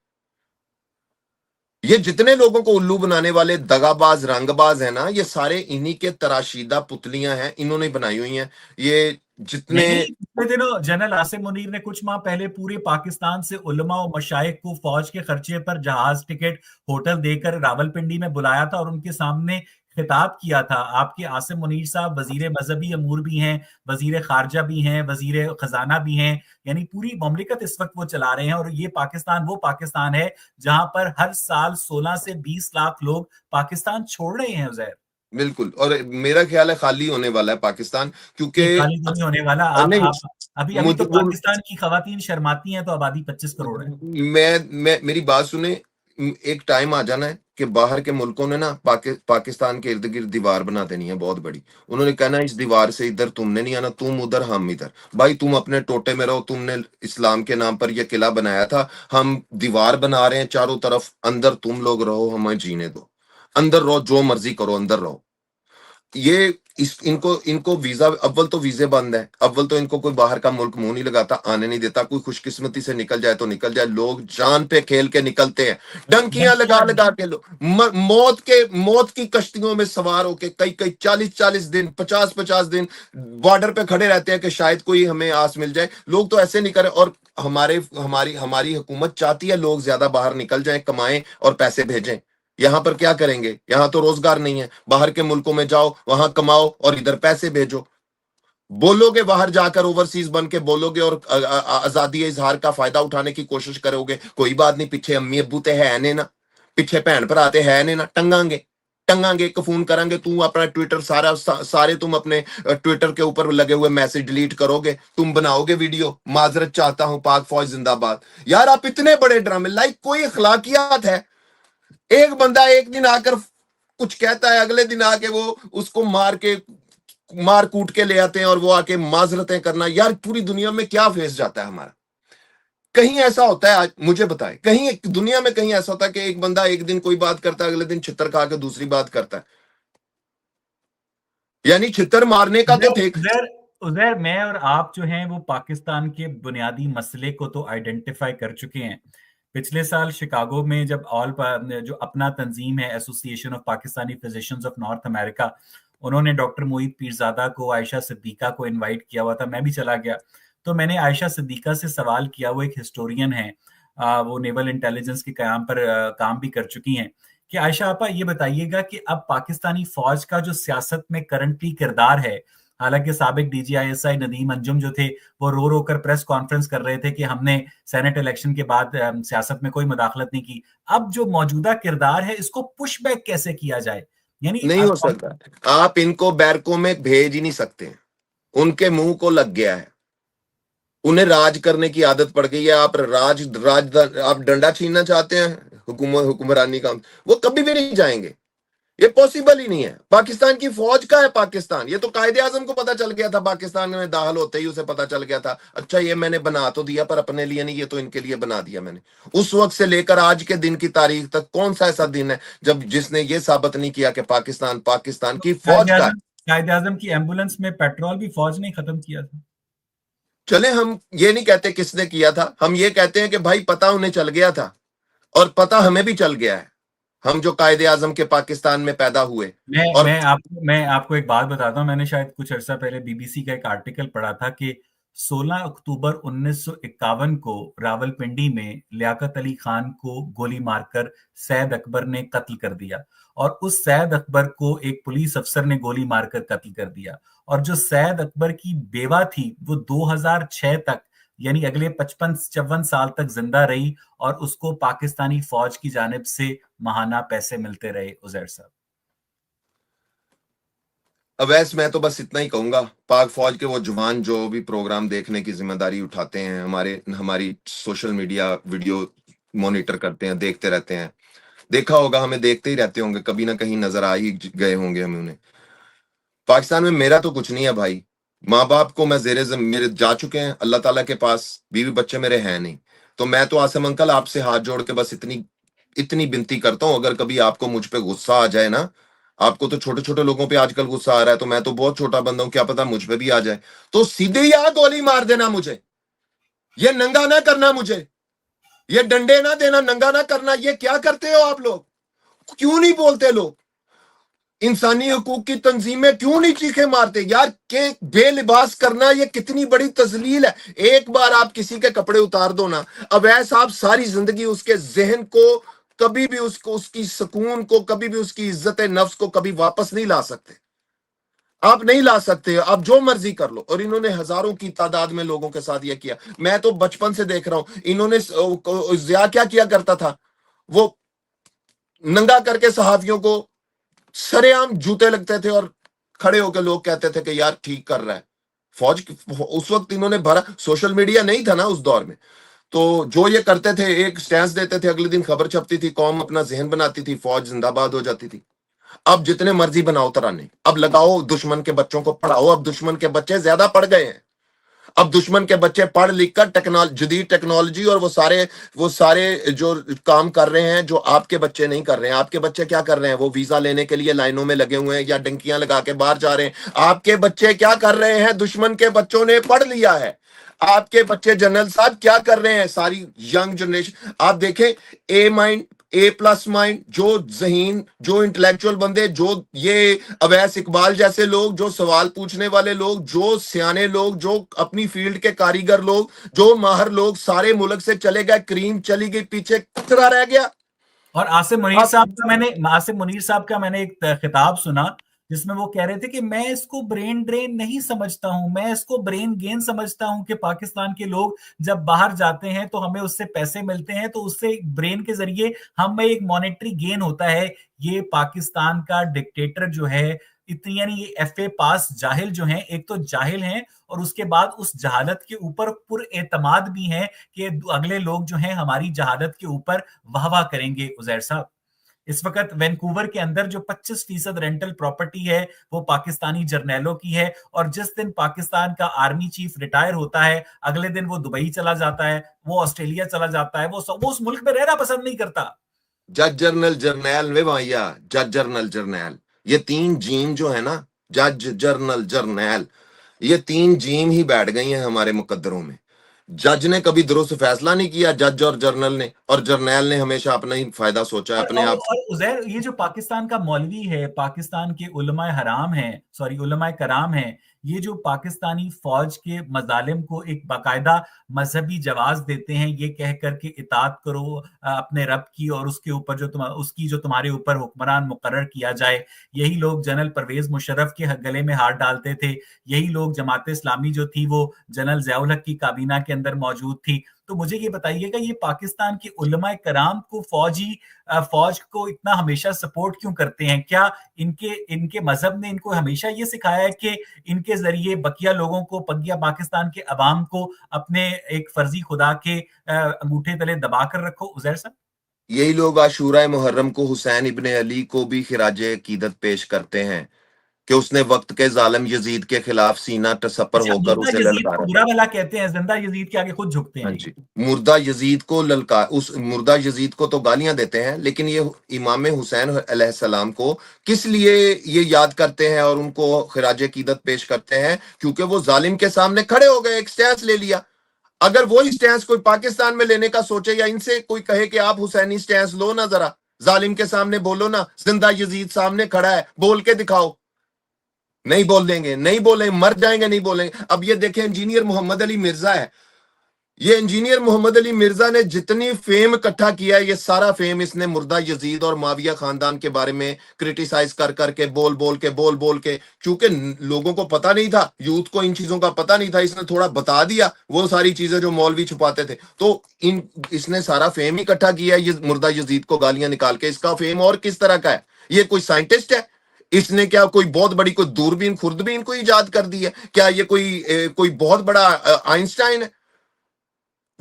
ये जितने लोगों को उल्लू बनाने वाले दगाबाज रंगबाज है ना, ये सारे इन्हीं के तराशीदा पुतलियां हैं, इन्होंने बनाई हुई हैं। ये जितने नहीं, पिछले दिनों जनरल आसिम मुनीर ने कुछ माह पहले पूरे पाकिस्तान से उलमा और मशाइख को फौज के खर्चे पर जहाज टिकट होटल देकर रावलपिंडी में बुलाया था और उनके सामने खिताब किया था। आपके आसिम मुनीर साहब वजीर मजहबी अमूर भी हैं, वजीर खारजा भी हैं, वजीर खजाना भी हैं, यानी पूरी ममलिकत इस वक्त वो चला रहे हैं। और ये पाकिस्तान वो पाकिस्तान है जहां पर हर साल 16 से 20 लाख लोग पाकिस्तान छोड़ रहे हैं उजैर। बिल्कुल, और मेरा ख्याल है खाली होने वाला है पाकिस्तान, क्योंकि नहीं, खाली तो नहीं होने वाला। आप नहीं, अभी अभी तो मुझे वो पाकिस्तान की खवातीन शर्माती हैं तो आबादी 25 करोड़ है। मैं मेरी बात सुने। एक टाइम आ जाना है कि बाहर के मुल्कों ने ना पाकिस्तान के इर्द गिर्द दीवार बना देनी है बहुत बड़ी। उन्होंने कहना है इस दीवार से इधर तुमने नहीं आना, तुम उधर हम इधर। भाई तुम अपने टोटे में रहो, तुमने इस्लाम के नाम पर यह किला बनाया था, हम दीवार बना रहे हैं चारों तरफ, अंदर तुम लोग रहो, हमें जीने दो। अंदर रहो, जो मर्जी करो, अंदर रहो। ये इस इनको इनको वीजा, अव्वल तो वीजे बंद है, अव्वल तो इनको कोई बाहर का मुल्क मुंह नहीं लगाता, आने नहीं देता। कोई खुशकिस्मती से निकल जाए तो निकल जाए, लोग जान पे खेल के निकलते हैं, डंकियां लगा डंकियां। लगा के। लोग मौत की कश्तियों में सवार होके कई कई 40-40 दिन, 50-50 दिन बॉर्डर पे खड़े रहते हैं कि शायद कोई हमें आस मिल जाए। लोग तो ऐसे नहीं करे। और हमारी हमारी हुकूमत चाहती है लोग ज्यादा बाहर निकल जाएं, कमाएं और पैसे भेजें। यहां पर क्या करेंगे? यहां तो रोजगार नहीं है। बाहर के मुल्कों में जाओ, वहां कमाओ और इधर पैसे भेजो। बोलोगे बाहर जाकर, ओवरसीज बन के बोलोगे और आजादी इजहार का फायदा उठाने की कोशिश करोगे, कोई बात नहीं, पीछे अम्मी अब्बू ते है ने ना, पीछे भैन भरा ते है ने ना, टंगांगे टंगांगे, एक फोन करांगे। तू अपना ट्विटर सारे तुम अपने ट्विटर के ऊपर लगे हुए मैसेज डिलीट करोगे, तुम बनाओगे वीडियो, माजरत चाहता हूं, पाक फौज जिंदाबाद। यार आप इतने बड़े ड्रामे, लाइक कोई अखलाकियात है? एक बंदा एक दिन आकर कुछ कहता है, अगले दिन आके वो उसको मार कूट के ले आते हैं और वो आके माजरतें करना। यार पूरी दुनिया में क्या फेस जाता है हमारा? कहीं ऐसा होता है? आज मुझे बताएं, कहीं दुनिया में कहीं ऐसा होता है कि एक बंदा एक दिन कोई बात करता है, अगले दिन छितर खा के दूसरी बात करता है? यानी छितर मारने का तो ठेक। उजैर, उजैर मैं और आप जो हैं वो पाकिस्तान के बुनियादी मसले को तो आइडेंटिफाई कर चुके हैं। पिछले साल शिकागो में जब जो अपना तंजीम है association of Pakistani physicians of north America, उन्होंने डॉक्टर मोईद पीरजादा को, आयशा सिद्दीका को इनवाइट किया हुआ था, मैं भी चला गया। तो मैंने आयशा सिद्दीका से सवाल किया, वो एक हिस्टोरियन है, वो नेवल इंटेलिजेंस के काम पर काम भी कर चुकी हैं, कि आयशा आपा ये बताइएगा कि अब पाकिस्तानी फौज का जो सियासत में करंटली किरदार है, हालांकि साबिक डीजीआईएसआई नदीम अंजुम जो थे वो रो रो कर प्रेस कॉन्फ्रेंस कर रहे थे कि हमने सेनेट इलेक्शन के बाद सियासत में कोई मुदाखलत नहीं की, अब जो मौजूदा किरदार है इसको पुश बैक कैसे किया जाए? यानी नहीं हो सकता, आप इनको बैरकों में भेज ही नहीं सकते, उनके मुंह को लग गया है, उन्हें राज करने की आदत पड़ गई है। आप डंडा छीनना चाहते हैं हुक्मरानी का, वो कभी भी नहीं जाएंगे, ये पॉसिबल ही नहीं है। पाकिस्तान की फौज का है पाकिस्तान, ये तो कायदे आजम को पता चल गया था, पाकिस्तान में दाखिल होते ही उसे पता चल गया था, अच्छा ये मैंने बना तो दिया पर अपने लिए नहीं, ये तो इनके लिए बना दिया मैंने। उस वक्त से लेकर आज के दिन की तारीख तक कौन सा ऐसा दिन है जब जिसने ये साबित नहीं किया कि पाकिस्तान की फौज का है? कायदे आजम की एम्बुलेंस में पेट्रोल भी फौज ने खत्म किया था। चले, हम ये नहीं कहते किसने किया था, हम ये कहते हैं कि भाई पता उन्हें चल गया था और पता हमें भी चल गया है, हम जो कायदे आजम के पाकिस्तान में पैदा हुए। और मैं आपको एक बात बताता हूँ, मैंने शायद कुछ अर्सा पहले बीबीसी का एक आर्टिकल पढ़ा था कि 16 अक्टूबर 1951 को रावलपिंडी में लियाकत अली खान को गोली मारकर सैयद अकबर ने कत्ल कर दिया, और उस सैयद अकबर को एक पुलिस अफसर ने गोली मारकर कत्ल कर दिया। और जो सैयद अकबर की बेवा थी वो 2006 तक, यानी अगले 55-54 साल तक जिंदा रही, और उसको पाकिस्तानी फौज की जानिब से महाना पैसे मिलते रहे। उजैर साहब, अवैस मैं तो बस इतना ही कहूंगा, पाक फौज के वो जवान जो भी प्रोग्राम देखने की जिम्मेदारी उठाते हैं, हमारी सोशल मीडिया वीडियो मॉनिटर करते हैं, देखते रहते हैं, देखा होगा, हमें देखते ही रहते होंगे, कभी ना कहीं नजर आ ही गए होंगे हमें उन्हें। पाकिस्तान में मेरा तो कुछ नहीं है भाई। माँ बाप को मैं मेरे जा चुके हैं अल्लाह ताला के पास, बीवी बच्चे मेरे हैं नहीं। तो मैं तो आसम अंकल आपसे हाथ जोड़ के बस इतनी इतनी विनती करता हूं, अगर कभी आपको मुझ पे गुस्सा आ जाए ना, आपको तो छोटे छोटे लोगों पे आजकल गुस्सा आ रहा है, तो मैं तो बहुत छोटा बंदा हूं, क्या पता मुझ पे भी आ जाए, तो सीधे यहाँ गोली मार देना मुझे, ये नंगा ना करना मुझे, ये डंडे ना देना, नंगा ना करना। ये क्या करते हो आप लोग? क्यों नहीं बोलते लोग? इंसानी हकूक की तंजीमें क्यों नहीं चीखे मारते यार? के बेलिबास करना ये कितनी बड़ी तजलील है। एक बार आप किसी के कपड़े उतार दो ना, अवैस आप सारी जिंदगी उसके जहन को कभी भी, उसको, उसकी सुकून को कभी भी, उसकी इज्जत नफ्स को कभी वापस नहीं ला सकते। आप नहीं ला सकते, आप जो मर्जी कर लो। और इन्होंने हजारों की तादाद में लोगों के साथ ये किया। मैं तो बचपन से देख रहा हूं इन्होंने जिया क्या किया करता था, वो नंगा करके सहाफियों को सरेआम जूते लगते थे और खड़े होकर लोग कहते थे कि यार ठीक कर रहा है। फौज उस वक्त इन्होंने भरा, सोशल मीडिया नहीं था ना उस दौर में, तो जो ये करते थे, एक स्टैंस देते थे, अगले दिन खबर छपती थी, कौम अपना जहन बनाती थी, फौज जिंदाबाद हो जाती थी। अब जितने मर्जी बनाओ तराने, अब लगाओ दुश्मन के बच्चों को पढ़ाओ, अब दुश्मन के बच्चे ज्यादा पढ़ गए हैं। अब दुश्मन के बच्चे पढ़ लिख कर जदीद टेक्नोलॉजी और वो सारे जो काम कर रहे हैं, जो आपके बच्चे नहीं कर रहे हैं। आपके बच्चे क्या कर रहे हैं? वो वीजा लेने के लिए लाइनों में लगे हुए हैं या डंकियां लगा के बाहर जा रहे हैं। आपके बच्चे क्या कर रहे हैं? दुश्मन के बच्चों ने पढ़ लिया है। आपके बच्चे जनरल साहब क्या कर रहे हैं? सारी यंग जनरेशन आप देखें, a mind, A plus mind, जो जहीन, जो इंटेलेक्चुअल बंदे, जो ये अवैस इकबाल जैसे लोग, जो सवाल पूछने वाले लोग, जो सियाने लोग, जो अपनी फील्ड के कारीगर लोग, जो माहर लोग, सारे मुल्क से चले गए, क्रीम चली गई, पीछे कचरा रह गया। और आप आसिम मुनीर साहब का मैंने एक खिताब सुना जिसमें वो कह रहे थे कि मैं इसको ब्रेन ड्रेन नहीं समझता हूं, मैं इसको ब्रेन गेन समझता हूं कि पाकिस्तान के लोग जब बाहर जाते हैं तो हमें उससे पैसे मिलते हैं, तो उससे ब्रेन के जरिए हमें एक मॉनेटरी गेन होता है। ये पाकिस्तान का डिक्टेटर जो है, इतनी यानी ये एफए पास जाहिल जो हैं, एक तो जाहिल हैं और उसके बाद उस जहालत के ऊपर पुर एतमाद भी हैं कि अगले लोग जो हैं हमारी जहालत के ऊपर वाह वाह करेंगे। उजैर साहब, इस वक्त वैंकूवर के अंदर जो 25% रेंटल प्रॉपर्टी है वो पाकिस्तानी जर्नैलों की है, और जिस दिन पाकिस्तान का आर्मी चीफ रिटायर होता है अगले दिन वो दुबई चला जाता है, वो ऑस्ट्रेलिया चला जाता है, वो उस मुल्क में रहना पसंद नहीं करता। जज जनरल जर्नैल में भैया, जज जनरल जर्नैल, ये तीन जीम जो है ना, जज जनरल जर्नैल, ये तीन जीम ही बैठ गई हैं हमारे मुकद्दरों में। जज ने कभी दुरुस्त फैसला नहीं किया, जज और जर्नल ने, और जर्नैल ने हमेशा अपना ही फायदा सोचा है, अपने आप। और उजैर, ये जो पाकिस्तान का मौलवी है, पाकिस्तान के उलमाए हराम हैं, सॉरी उलमाए कराम हैं, ये जो पाकिस्तानी फौज के मजालिम को एक बाकायदा मजहबी जवाज देते हैं, ये कह करके इताअत करो अपने रब की, और उसके ऊपर उसकी जो तुम्हारे ऊपर हुक्मरान मुकर्रर किया जाए। यही लोग जनरल परवेज मुशर्रफ के गले में हाथ डालते थे, यही लोग जमात इस्लामी जो थी वो जनरल ज़ियाउल हक की काबीना के अंदर मौजूद थी। तो मुझे ये बताइएगा, ये पाकिस्तान के उलमाए कराम को फौज को इतना हमेशा सपोर्ट क्यों करते हैं? क्या इनके इनके मजहब ने इनको हमेशा ये सिखाया है कि इनके जरिए बकिया लोगों को, बकिया पाकिस्तान के अवाम को अपने एक फर्जी खुदा के अंगूठे तले दबा कर रखो? उजैर साहब, यही लोग आशूरा मुहर्रम को हुसैन इब्ने अली को भी खिराजे अकीदत पेश करते हैं कि उसने वक्त के जालिम यजीद के खिलाफ सीना तसप्पर अच्छा, होकर मुर्दा उसे यजीद को ललकारा बुरा था। भला कहते हैं, जिंदा यजीद के आगे खुद झुकते हाँ हैं ये। जी, मुर्दा यजीद को ललकार, उस मुर्दा यजीद को तो गालियां देते हैं, लेकिन ये इमाम हुसैन अलैहिस्सलाम को किस लिए ये याद करते हैं और उनको खिराज अकीदत पेश करते हैं? क्योंकि वो जालिम के सामने खड़े हो गए, एक स्टैंस ले लिया। अगर वो स्टैंस कोई पाकिस्तान में लेने का सोचे, या इनसे कोई कहे कि आप हुसैनी स्टैंस लो ना, जरा जालिम के सामने बोलो ना, जिंदा यजीद सामने खड़ा है, बोल के दिखाओ। नहीं बोल देंगे, नहीं बोलेंगे, मर जाएंगे, नहीं बोलेंगे। अब ये देखें, इंजीनियर मोहम्मद अली मिर्जा है, ये इंजीनियर मोहम्मद अली मिर्जा ने जितनी फेम इकट्ठा किया है, ये सारा फेम इसने मुर्दा यजीद और माविया खानदान के बारे में क्रिटिसाइज कर करके, बोल बोल के, क्योंकि लोगों को पता नहीं था, यूथ को इन चीजों का पता नहीं था, इसने थोड़ा बता दिया वो सारी चीजें जो मौलवी छुपाते थे, तो इसने सारा फेम इकट्ठा किया है, ये मुर्दा यजीद को गालियां निकाल के। इसका फेम और किस तरह का है? ये कोई साइंटिस्ट है? इसने क्या कोई बहुत बड़ी कोई दूरबीन खुर्दबीन को इजाद कर दी है क्या? ये कोई बहुत बड़ा आइंस्टाइन है?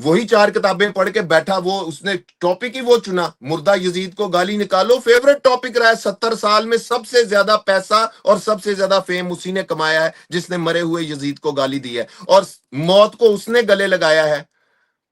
वही 4 किताबें पढ़ के बैठा, वो उसने टॉपिक ही वो चुना, मुर्दा यजीद को गाली निकालो, फेवरेट टॉपिक रहा है। 70 साल में सबसे ज्यादा पैसा और सबसे ज्यादा फेम उसी ने कमाया है जिसने मरे हुए यजीद को गाली दी है, और मौत को उसने गले लगाया है।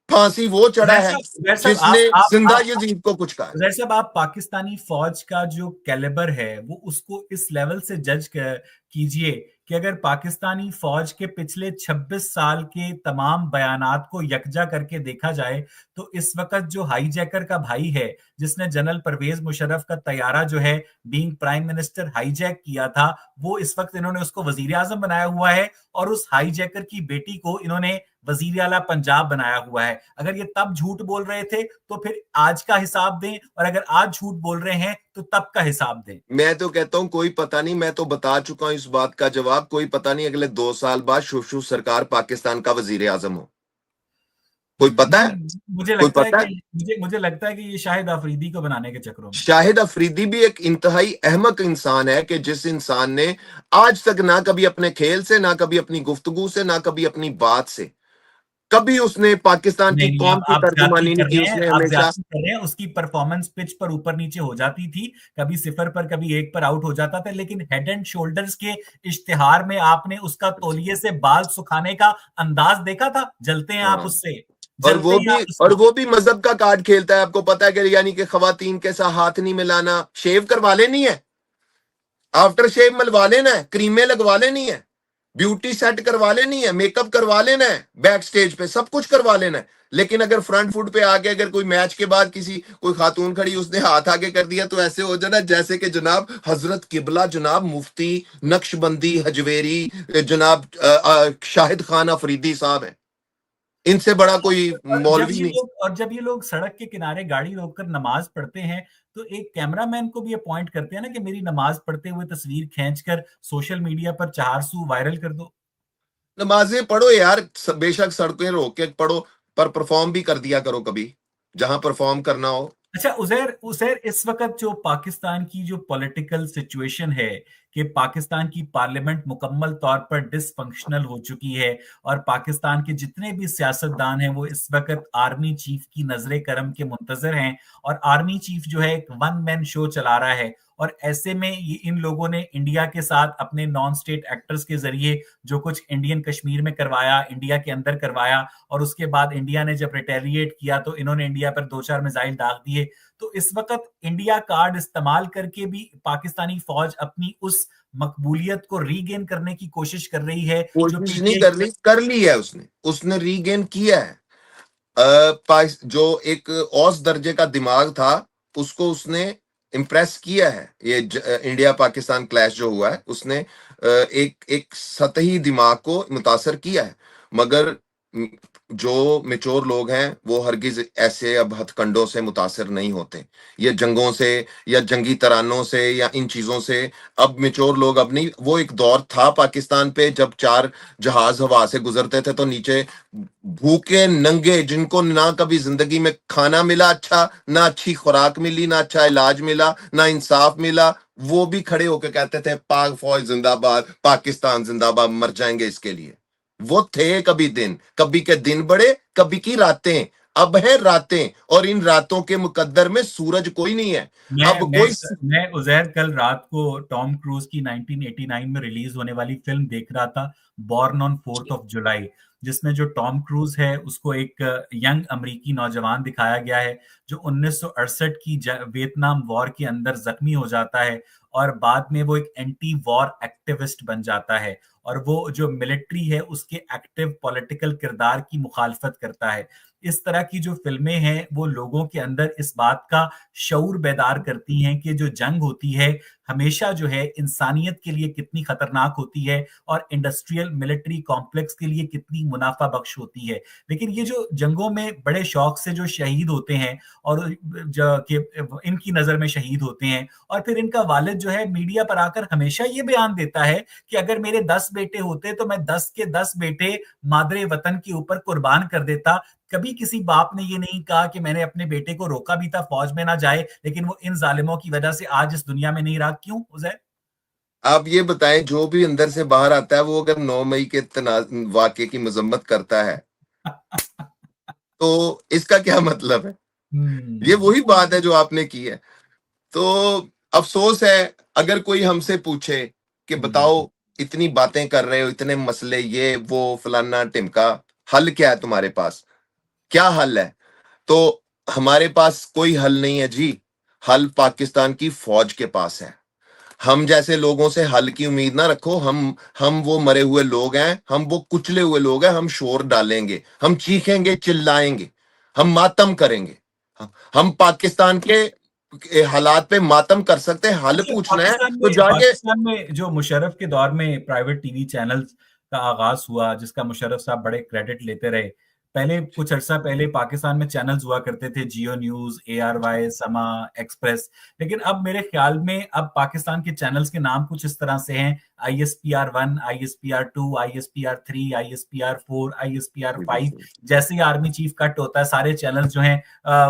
फांसी वो चढ़ा है उजैर साहब जिसने जिंदा आप यजीद को कुछ कहा है। उजैर साहब, आप पाकिस्तानी फौज का जो कैलिबर है वो उसको इस लेवल से जज कीजिए कि अगर पाकिस्तानी फौज के पिछले 26 साल के तमाम बयानात को यकजा करके देखा जाए तो इस वक्त जो हाईजैकर का भाई है, जिसने जनरल परवेज मुशर्रफ का तैयारा जो है बीइंग प्राइम मिनिस्टर हाईजैक किया था, वो इस वक्त इन्होंने उसको वजीर आजम बनाया हुआ है, और उस हाईजैकर की बेटी को इन्होंने वजीर आला पंजाब बनाया हुआ है। अगर ये तब झूठ बोल रहे थे तो फिर आज का हिसाब दें, और अगर आज झूठ बोल रहे हैं तो तब का हिसाब दें। मैं तो कहता हूं कोई पता नहीं, मैं तो बता चुका हूं इस बात का जवाब, कोई पता नहीं अगले 2 साल बाद शुभ सरकार पाकिस्तान का वजीर आजम हो। कोई पता है? मुझे कोई लगता है पता है? कि मुझे लगता है कि ये शाहिद अफरीदी को बनाने के चक्करों में। शाहिद अफरीदी भी एक इंतहाई अहमक इंसान है कि जिस इंसान ने आज तक ना कभी अपने खेल से, ना कभी अपनी गुफ्तगू से, ना कभी अपनी बात से, कभी उसने पाकिस्तान की नहीं नहीं, कौम की आप ज्यादती तर्जुमानी नहीं कर की। रहे हैं, उसने आप हमेशा ज्यादती कर रहे हैं। उसकी परफॉर्मेंस पिच पर ऊपर नीचे हो जाती थी, कभी 0 पर कभी 1 पर आउट हो जाता था, लेकिन हेड एंड शोल्डर्स के इश्तिहार में आपने उसका तौलिए से बाल सुखाने का अंदाज देखा था। जलते हैं आप हाँ, उससे, और जलते वो ही भी आप और उससे। वो भी मजहब का कार्ड खेलता है। आपको पता है कि यानी कि खवातीन के साथ हाथ नहीं मिलाना, शेव करवा लेनी है, आफ्टर शेव मलवा लेना है, क्रीमें लगवा लेनी है, ब्यूटी सेट करवा लेनी है, मेकअप करवा लेना है, बैक स्टेज पे सब कुछ करवा लेना है। लेकिन अगर फ्रंट फुट पे आके अगर कोई मैच के बाद किसी कोई खातून खड़ी उसने हाथ आगे कर दिया तो ऐसे हो जाना जैसे कि जनाब हजरत किबला, जनाब मुफ्ती नक्शबंदी हजवेरी, जनाब शाहिद खान अफरीदी साहब है। इनसे बड़ा कोई मौलवी नहीं। और जब ये लोग सड़क के किनारे गाड़ी रोककर नमाज पढ़ते हैं तो एक कैमरामैन को भी अपॉइंट करते हैं ना कि मेरी नमाज पढ़ते हुए तस्वीर खींचकर सोशल मीडिया पर चहारसू वायरल कर दो। नमाजें पढ़ो यार, बेशक सड़कें रोक के पढ़ो, पर परफॉर्म भी कर दिया करो कभी, जहां परफॉर्म करना हो। अच्छा उजैर उजैर, इस वक्त जो पाकिस्तान की जो पॉलिटिकल सिचुएशन है कि पाकिस्तान की पार्लियामेंट मुकम्मल तौर पर डिसफंक्शनल हो चुकी है, और पाकिस्तान के जितने भी सियासतदान हैं वो इस वक्त आर्मी चीफ की नजरे करम के मुंतजर हैं, और आर्मी चीफ जो है एक वन मैन शो चला रहा है। और ऐसे में ये इन लोगों ने इंडिया के साथ अपने नॉन स्टेट एक्टर्स के जरिए जो कुछ इंडियन कश्मीर में करवाया, इंडिया के अंदर करवाया, और उसके बाद इंडिया ने जब रिटेलिएट किया तो इन्होंने इंडिया पर 2-4 मिसाइल दाग दिए। तो इस वक्त इंडिया कार्ड इस्तेमाल करके भी पाकिस्तानी फौज अपनी उस मकबूलियत को रीगेन करने की कोशिश कर रही है जो कोशिश नहीं पीटीआई कर की। ली, कर ली है उसने, उसने रीगेन किया है। जो एक औस दर्जे का दिमाग था उसको उसने इम्प्रेस किया है। ये इंडिया पाकिस्तान क्लैश जो हुआ है उसने एक एक सतही दिमाग को मुतासर किया है। मगर जो मेच्योर लोग हैं वो हरगिज ऐसे अब हथकंडों से मुतासर नहीं होते, ये जंगों से या जंगी तरानों से या इन चीजों से। अब मेच्योर लोग अब नहीं, वो एक दौर था पाकिस्तान पे जब 4 जहाज हवा से गुजरते थे तो नीचे भूखे नंगे, जिनको ना कभी जिंदगी में खाना मिला अच्छा, ना अच्छी खुराक मिली, ना अच्छा इलाज मिला, ना इंसाफ मिला, वो भी खड़े होकर कहते थे पाक फौज जिंदाबाद, पाकिस्तान जिंदाबाद, मर जाएंगे इसके लिए। वो थे कभी दिन, कभी के दिन बड़े, कभी की रातें। अब है रातें, और इन रातों के मुकद्दर में सूरज कोई नहीं है। मैं अब मैं कोई मैं उजैर कल रात को टॉम क्रूज की 1989 में रिलीज होने वाली फिल्म देख रहा था, बॉर्न ऑन 4 जुलाई, जिसमें जो टॉम क्रूज है उसको एक यंग अमेरिकी नौजवान दिखाया गया है जो 1968 की वियतनाम वॉर के अंदर जख्मी हो जाता है, और बाद में वो एक एंटी वॉर एक्टिविस्ट बन जाता है, और वो जो मिलिट्री है उसके एक्टिव पॉलिटिकल किरदार की मुखालफत करता है। इस तरह की जो फिल्में हैं वो लोगों के अंदर इस बात का शऊर बेदार करती हैं कि जो जंग होती है हमेशा जो है इंसानियत के लिए कितनी खतरनाक होती है, और इंडस्ट्रियल मिलिट्री कॉम्प्लेक्स के लिए कितनी मुनाफा बख्श होती है। लेकिन ये जो जंगों में बड़े शौक से जो शहीद होते हैं, और इनकी नजर में शहीद होते हैं, और फिर इनका वालिद जो है मीडिया पर आकर हमेशा ये बयान देता है कि अगर मेरे 10 बेटे होते तो मैं 10 के 10 बेटे मादरे वतन के ऊपर कुर्बान कर देता। कभी किसी बाप ने ये नहीं कहा कि मैंने अपने बेटे को रोका भी था फौज में ना जाए, लेकिन वो इन जालिमों की वजह से आज इस दुनिया में नहीं रहा। क्यों उजैर? आप ये बताएं, जो भी अंदर से बाहर आता है वो अगर 9 मई के वाकये की मजम्मत करता है तो इसका क्या मतलब है? ये हम्म। वही बात है जो आपने की है। तो अफसोस है अगर कोई हमसे पूछे कि हम्म। बताओ, इतनी बातें कर रहे हो, इतने मसले, ये वो फलाना टिमका, हल क्या है तुम्हारे पास? क्या हल है? तो हमारे पास कोई हल नहीं है जी। हल पाकिस्तान की फौज के पास है। हम जैसे लोगों से हल की उम्मीद ना रखो। हम वो मरे हुए लोग हैं, हम वो कुचले हुए लोग हैं। हम शोर डालेंगे, हम चीखेंगे, चिल्लाएंगे, हम मातम करेंगे। हम पाकिस्तान के हालात पे मातम कर सकते हैं। हल देखिए, पूछना है तो जाके। पाकिस्तान में जो मुशर्रफ के दौर में प्राइवेट टीवी चैनल्स का आगाज हुआ, जिसका मुशर्रफ साहब बड़े क्रेडिट लेते रहे। पहले कुछ अर्सा पहले पाकिस्तान में चैनल्स हुआ करते थे, जियो न्यूज, ARY, समा, एक्सप्रेस। लेकिन अब मेरे ख्याल में अब पाकिस्तान के चैनल्स के नाम कुछ इस तरह से हैं: ISPR1, ISPR2, ISPR3, ISPR4, ISPR5। जैसे ही आर्मी चीफ कट होता है, सारे चैनल जो हैं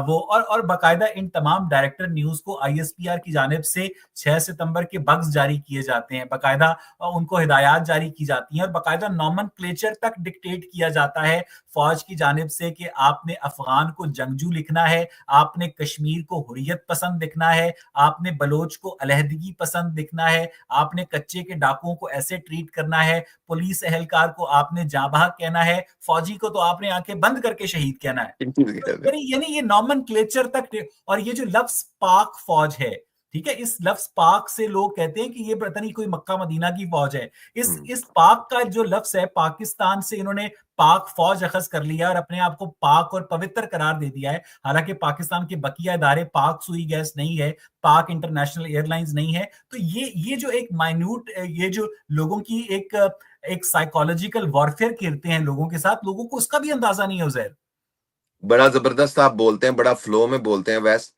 वो और बाकायदा इन तमाम डायरेक्टर न्यूज को ISPR की जानिब से 6 सितंबर के बग्स जारी किए जाते हैं, बाकायदा उनको हिदायत जारी की जाती हैं, और बाकायदा नॉमनक्लेचर तक डिक्टेट किया जाता है फौज की जानिब से कि आपने अफगान को जंगजू लिखना है, आपने कश्मीर को हुर्रियत पसंद लिखना है, आपने बलोच को अलहदगी पसंद लिखना है, आपने कच्चे के डाकुओं को ऐसे ट्रीट करना है, पुलिस एहलकार को आपने जाबाज कहना है, फौजी को तो आपने आंखें बंद करके शहीद कहना है। यानी यानी ये नॉमनक्लेचर तक। और ये जो लफ्ज पाक फौज है, ठीक है, इस लफ्ज पाक से लोग कहते हैं कि ये पता नहीं कोई मक्का मदीना की फौज है। इस पाक का जो लफ्ज है, पाकिस्तान से इन्होंने पाक फौज अखज कर लिया और अपने आप को पाक और पवित्र करार दे दिया है। हालांकि पाकिस्तान के बकिया इदारे पाक सुई गैस नहीं है, पाक इंटरनेशनल एयरलाइंस नहीं है। तो ये जो एक माइन्यूट, ये जो लोगों की एक साइकोलॉजिकल वॉरफेयर करते हैं लोगों के साथ, लोगों को उसका भी अंदाजा नहीं है उजैर। बड़ा जबरदस्त आप बोलते हैं, बड़ा फ्लो में बोलते हैं। वैस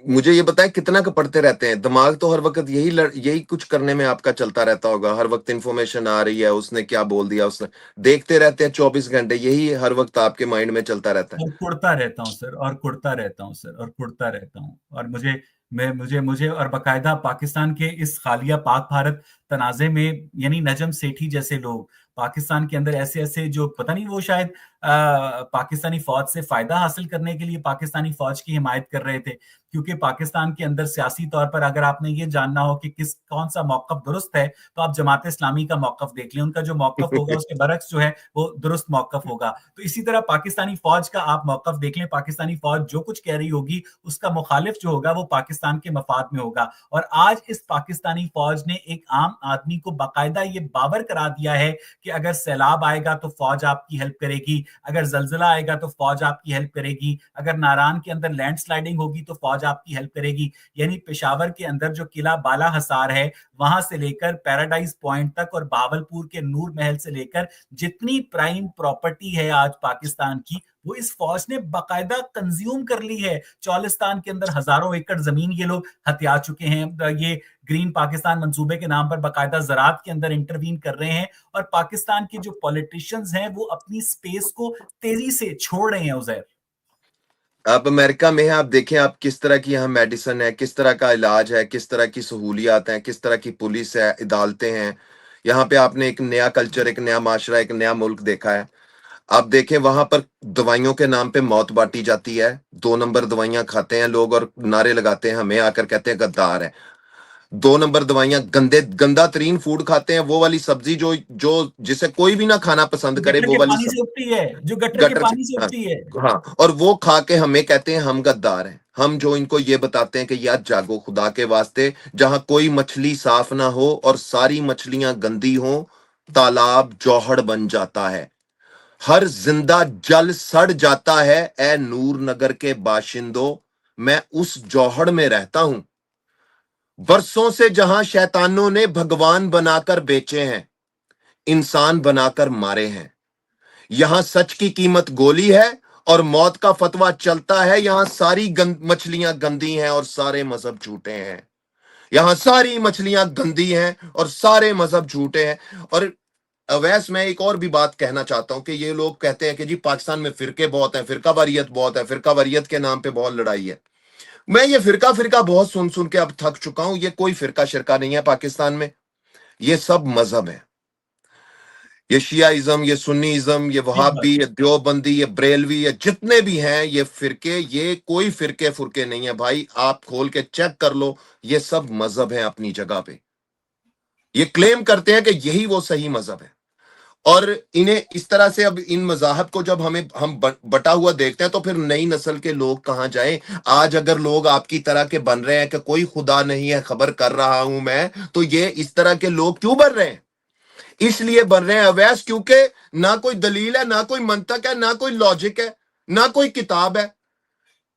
मुझे ये बताएं, कितना का पढ़ते रहते हैं? दिमाग तो हर वक्त यही कुछ करने में आपका चलता रहता होगा। हर वक्त इंफॉर्मेशन आ रही है, उसने क्या बोल दिया, उसने देखते रहते हैं 24 घंटे। यही हर वक्त आपके माइंड में चलता रहता है। और कुड़ता रहता हूँ सर, और कुड़ता रहता हूँ सर, और कुड़ता रहता हूँ। और मुझे और बाकायदा पाकिस्तान के इस हालिया पाक भारत तनाजे में, यानी नजम सेठी जैसे लोग पाकिस्तान के अंदर ऐसे ऐसे जो पता नहीं, वो शायद पाकिस्तानी फौज से फायदा हासिल करने के लिए पाकिस्तानी फौज की हिमायत कर रहे थे। क्योंकि पाकिस्तान के अंदर सियासी तौर पर अगर आपने ये जानना हो कि कौन सा मौकफ दुरुस्त है, तो आप जमात इस्लामी का मौकफ देख लें। उनका जो मौकफ होगा उसके बरक्स जो है वो दुरुस्त मौकफ होगा। तो इसी तरह पाकिस्तानी फौज का आप मौकफ देख लें, पाकिस्तानी फौज जो कुछ कह रही होगी उसका मुखालिफ जो होगा वो पाकिस्तान के मफाद में होगा। और आज इस पाकिस्तानी फौज ने एक आम आदमी को बाकायदा ये बावर करा दिया है कि अगर सैलाब आएगा तो फौज आपकी हेल्प करेगी, अगर जलजिला आएगा तो फौज आपकी हेल्प करेगी, अगर नारान के अंदर लैंडस्लाइडिंग होगी तो फौज आपकी हेल्प करेगी। यानी पेशावर के अंदर जो किला बाला हसार है, वहां से लेकर पैराडाइज पॉइंट तक, और बावलपुर के नूर महल से लेकर जितनी प्राइम प्रॉपर्टी है आज पाकिस्तान की, वो इस फौज ने बाकायदा कंज्यूम कर ली है। चौलिस्तान के अंदर हजारों एकड़ जमीन ये लोग हथिया चुके हैं। ये ग्रीन पाकिस्तान मंसूबे के नाम पर बाकायदा ज़राअत के अंदर इंटरवीन कर रहे हैं। और पाकिस्तान के जो पॉलिटिशियंस हैं वो अपनी स्पेस को तेजी से छोड़ रहे हैं उजैर। आप अमेरिका में हैं, आप देखें आप किस तरह की यहाँ मेडिसिन है, किस तरह का इलाज है, किस तरह की सहूलियात हैं, किस तरह की पुलिस है, अदालतें हैं। यहाँ पे आपने एक नया कल्चर, एक नया माशरा, एक नया मुल्क देखा है। आप देखें वहां पर दवाइयों के नाम पे मौत बांटी जाती है। 2 नंबर दवाइयां खाते हैं लोग और नारे लगाते हैं, हमें आकर कहते हैं गद्दार है। 2 नंबर दवाइयां, गंदा तरीन फूड खाते हैं, वो वाली सब्जी जो जो जिसे कोई भी ना खाना पसंद करे, गटर वो के वाली पानी से उगती है, जो गटर के गटर से। पानी से हाँ, उगती है। हाँ, और वो खा के हमें कहते हैं हम गद्दार हैं। हम जो इनको ये बताते हैं कि यार जागो खुदा के वास्ते, जहां कोई मछली साफ ना हो और सारी मछलियां गंदी हो, तालाब जौहड़ बन जाता है, हर जिंदा जल सड़ जाता है। ए नूर नगर के बाशिंदों, मैं उस जौहड़ में रहता हूं। बरसों से जहां शैतानों ने भगवान बनाकर बेचे हैं, इंसान बनाकर मारे हैं। यहां सच की कीमत गोली है और मौत का फतवा चलता है। यहां सारी मछलियां गंदी हैं और सारे मजहब झूठे हैं। यहां सारी मछलियां गंदी हैं और सारे मजहब झूठे हैं। और अवैस, मैं एक और भी बात कहना चाहता हूं कि ये लोग कहते हैं कि जी पाकिस्तान में फिरके बहुत हैं, फिरका वारियत बहुत है, फिरका वारियत के नाम पे बहुत लड़ाई है। मैं ये फिरका फिरका बहुत सुन सुन के अब थक चुका हूं। ये कोई फिरका शिरका नहीं है पाकिस्तान में, ये सब मजहब है। ये शियाइज्म, ये सुन्नीइज्म, ये ठीक बात। वहाबी, ये देवबंदी, ये बरेलवी, ये जितने भी हैं ये फिरके, ये कोई फिरके फुरके नहीं है भाई, आप खोल के चेक कर लो, ये सब मजहब है अपनी जगह पे। ये क्लेम करते हैं कि यही वो सही मजहब है, और इन्हें इस तरह से, अब इन मजाहब को जब हम बटा हुआ देखते हैं, तो फिर नई नस्ल के लोग कहां जाएं? आज अगर लोग आपकी तरह के बन रहे हैं कि कोई खुदा नहीं है, खबर कर रहा हूं मैं, तो ये इस तरह के लोग क्यों बन रहे हैं? इसलिए बन रहे हैं अवैस, क्योंकि ना कोई दलील है, ना कोई मंतक है, ना कोई लॉजिक है, ना कोई किताब है।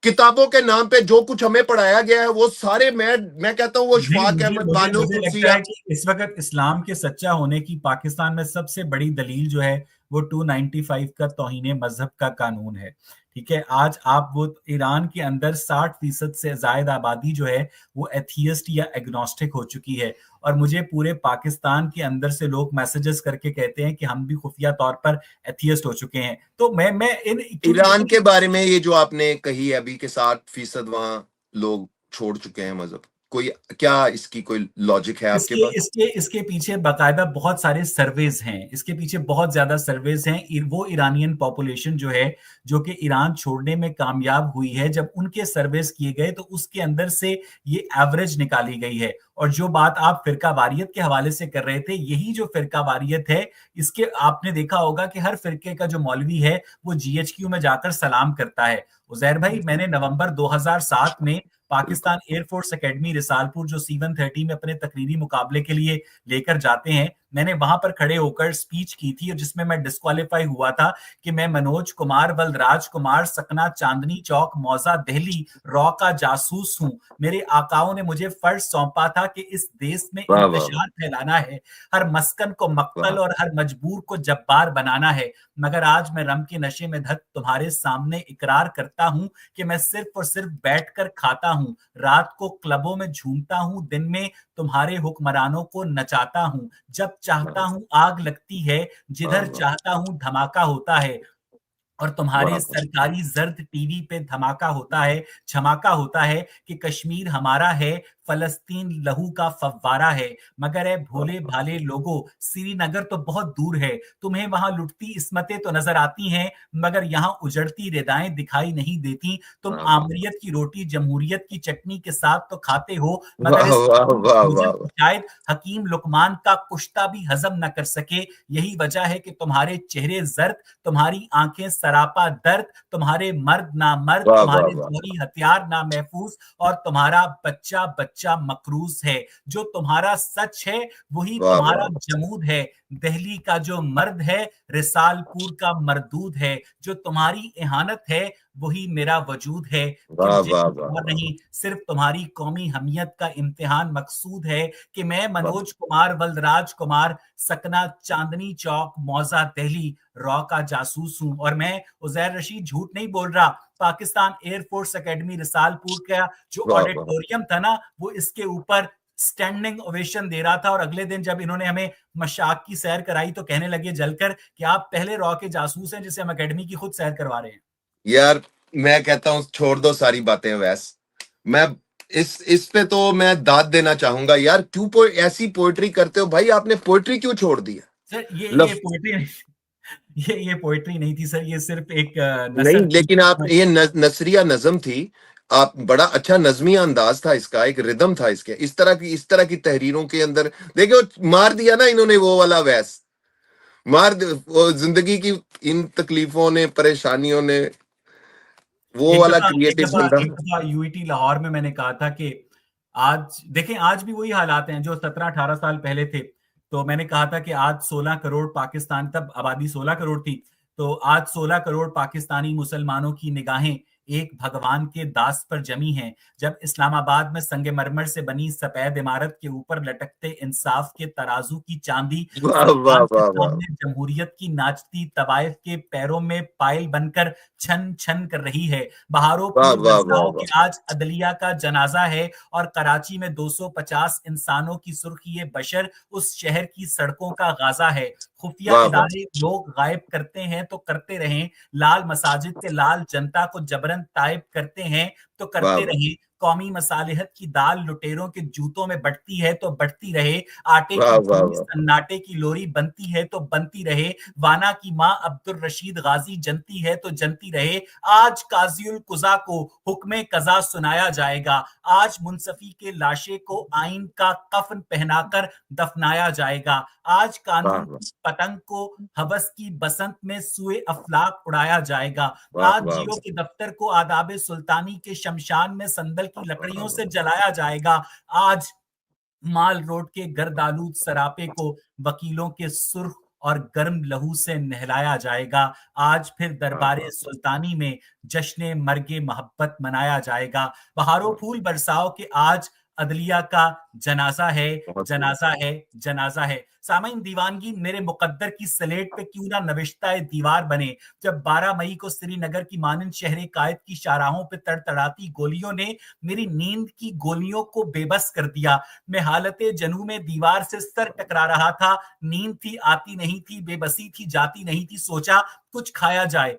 किताबों के नाम पे जो कुछ हमें पढ़ाया गया है वो सारे, मैं कहता हूं वो नहीं, शफाक मुझे अहमद मुझे बानो मुझे लगता कुर्सिया। है कि इस वक्त इस्लाम के सच्चा होने की पाकिस्तान में सबसे बड़ी दलील जो है वो 295 का तौहीने मजहब का कानून है। ठीक है, आज आप वो ईरान के अंदर 60% से ज्यादा आबादी जो है वो एथियस्ट या एग्नोस्टिक हो चुकी है। और मुझे पूरे पाकिस्तान के अंदर से लोग मैसेजेस करके कहते हैं कि हम भी खुफिया तौर पर एथियस्ट हो चुके हैं। तो मैं इन ईरान क्योंकि के बारे में ये जो आपने कही है अभी, के 60% वहां लोग छोड़ चुके हैं मजहब, कोई क्या इसकी कोई लॉजिक है आपके इसके पास? इसके इसके पीछे बाकायदा बहुत सारे सर्वेज हैं, इसके पीछे बहुत ज्यादा सर्वेज हैं। वो ईरानियन पॉपुलेशन जो है, जो कि ईरान छोड़ने में कामयाब हुई है, जब उनके सर्वेज किए गए तो उसके अंदर से ये एवरेज निकाली गई है। और जो बात आप फिरका वारियत के हवाले से कर रहे थे, यही जो फिरका वारियत है, इसके आपने देखा होगा कि हर फिरके का जो मौलवी है वो जीएचक्यू में जाकर सलाम करता है। उजैर भाई, मैंने नवंबर 2007 में बिल्कुल। पाकिस्तान एयरफोर्स एकेडमी रिसालपुर, जो C-130 में अपने तकरीरी मुकाबले के लिए लेकर जाते हैं, मैंने वहां पर खड़े होकर स्पीच की थी, और जिसमें मैं डिस्क्वालीफाई हुआ था कि मैं मनोज कुमार बलराज कुमार, सकना चांदनी चौक मौजा दिल्ली रॉ का जासूस हूं। मेरे आकाओं ने मुझे फर्ज सौंपा था कि इस देश में वाह वाह वाह इंतशार फैलाना है, हर मस्कन को मक्तल वाह और हर मजबूर को जब्बार बनाना है। मगर आज मैं रम के नशे में धक तुम्हारे सामने इकरार करता हूं कि मैं सिर्फ और सिर्फ बैठकर खाता हूं, रात को क्लबों में झूमता हूं, दिन में तुम्हारे हुक्मरानों को नचाता हूं। जब चाहता हूं आग लगती है, वाह जिधर वाह चाहता हूं धमाका होता है, और तुम्हारे वाह सरकारी जर्द टीवी पे धमाका होता है, धमाका होता है कि कश्मीर हमारा है, फलस्तीन लहू का फव्वारा है। मगर ए भोले भाले लोगों, श्रीनगर तो बहुत दूर है, तुम्हें वहां लुटती इस्मतें तो नजर आती हैं, मगर यहाँ उजड़ती रिदाएं दिखाई नहीं देती। तुम वाह वाह आमरीत की रोटी जमहूरियत की चटनी के साथ तो खाते हो, मगर वाह इस वाह वाह भोजन वाह को वाह शायद हकीम लुकमान का कुश्ता भी हजम न कर सके। यही वजह है कि तुम्हारे चेहरे जर्द, तुम्हारी आंखें सरापा दर्द, तुम्हारे मर्द ना मर्द, वाह वाह तुम्हारे वाह जोहरी हथियार ना महफूज, और तुम्हारा बच्चा बच्चा मकरूज है। जो तुम्हारा सच है वही वाह तुम्हारा वाह जमूद है। दिल्ली का जो मर्द है रिसालपुर का मरदूद है। जो तुम्हारी इहानत है वही मेरा वजूद है। कि वाह मुझे वाह कुछ वाह और वाह नहीं, सिर्फ तुम्हारी कौमी हमियत का इम्तिहान मकसूद है। कि मैं वाह मनोज कुमार बलराज कुमार, सकना चांदनी चौक मौजा दिल्ली रॉ का जासूस हूं। और मैं उजैर रशीद झूठ नहीं बोल रहा, पाकिस्तान एयरफोर्स एकेडमी रिसालपुर का जो वाह वाह। ऑडिटोरियम था ना, वो इसके ऊपर स्टैंडिंग ओवेशन दे रहा था। और अगले दिन जब इन्होंने हमें मशाक की सैर कराई तो कहने लगे जलकर कि आप पहले रॉ के जासूस हैं जिसे हम एकेडमी की खुद सैर करवा रहे हैं। यार मैं कहता हूं छोड़ दो सारी बातें वैस, मैं इस पे तो मैं दाद देना चाहूंगा यार, क्यों ऐसी पोएट्री करते हो भाई? आपने पोएट्री क्यों छोड़ दिया? सर ये लफ पोएट्री, ये पोएट्री नहीं थी सर, ये सिर्फ एक नहीं, नसर थी। लेकिन आप ये नसरिया नज्म थी, आप बड़ा अच्छा नजमी अंदाज था इसका, एक रिदम था इसके, इस तरह की तहरीरों के अंदर देखो, मार दिया ना इन्होंने वो वाला वैस, वो जिंदगी की इन तकलीफों ने, परेशानियों ने वो एक वाला दफा एक क्रिएटिव दफा बंदा। एक दफा यूईटी लाहौर में मैंने कहा था कि आज देखें, आज भी वही हालात हैं जो 17-18 साल पहले थे। तो मैंने कहा था कि आज 16 करोड़ पाकिस्तान, तब आबादी 16 करोड़ थी, तो आज 16 करोड़ पाकिस्तानी मुसलमानों की निगाहें एक भगवान के दास पर जमी हैं। जब इस्लामाबाद में संगमरमर से बनी सफेद इमारत के ऊपर लटकते इंसाफ के तराजू की चांदी वाह वाह सलमान के वाह वाह सामने जमहूरियत की नाचती तवायफ के पैरों में पायल बनकर छन छन कर रही है। वाह बहारोपुर वाह वाह जलसाओं के वाह। आज अदलिया का जनाजा है, और कराची में 250 इंसानों की सुर्खी बशर उस शहर की सड़कों का गाजा है। खुफिया वाह वाह इदारे लोग गायब करते हैं तो करते रहें, लाल मसाजिद के लाल जनता को जबरन तायब करते हैं तो वाह करते वाह रहे। कौमी मसालिहत की दाल लुटेरों के जूतों में बटती है तो बढ़ती रहे। आटे वाह की वाह धूनी वाह सन्नाटे की लोरी बनती है तो बनती रहे। वाना की माँ अब्दुल रशीद गाजी जनती है तो जनती रहे। आज काजियुल कुजा को हुक्मे कजा सुनाया जाएगा। आज मुंसफी के लाशे को आइन का कफन पहनाकर दफनाया जाएगा। आज वाह कानून वाह की पतंग को हवस की बसंत में सुए अफलाक उड़ाया जाएगा। वाह आज वाह जियो वाह के दफ्तर को आदाबे सुल्तानी के शमशान में संदल की लकड़ियों से जलाया जाएगा। आज माल रोड के गर्दालूद सरापे को वकीलों के सुर्ख और गर्म लहू से नहलाया जाएगा। आज फिर वाह दरबारे वाह सुल्तानी में जश्न मर्गे मोहब्बत मनाया जाएगा। बहारों वाह, फूल बरसाओ के आज अदलिया का जनाजा है। बहुत खूब। जनाजा है। जनाजा है। सामाइन दीवानगी मेरे मुकद्दर की स्लेट पे क्यों ना नविश्ता दीवार बने। जब 12 मई को श्रीनगर की मानंद शहर कायद की शाहराहों पे तड़तड़ाती गोलियों ने मेरी नींद की गोलियों को बेबस कर दिया। मैं हालते जनू में दीवार से सर टकरा रहा था। नींद थी आती नहीं थी, बेबसी थी जाती नहीं थी। सोचा कुछ खाया जाए।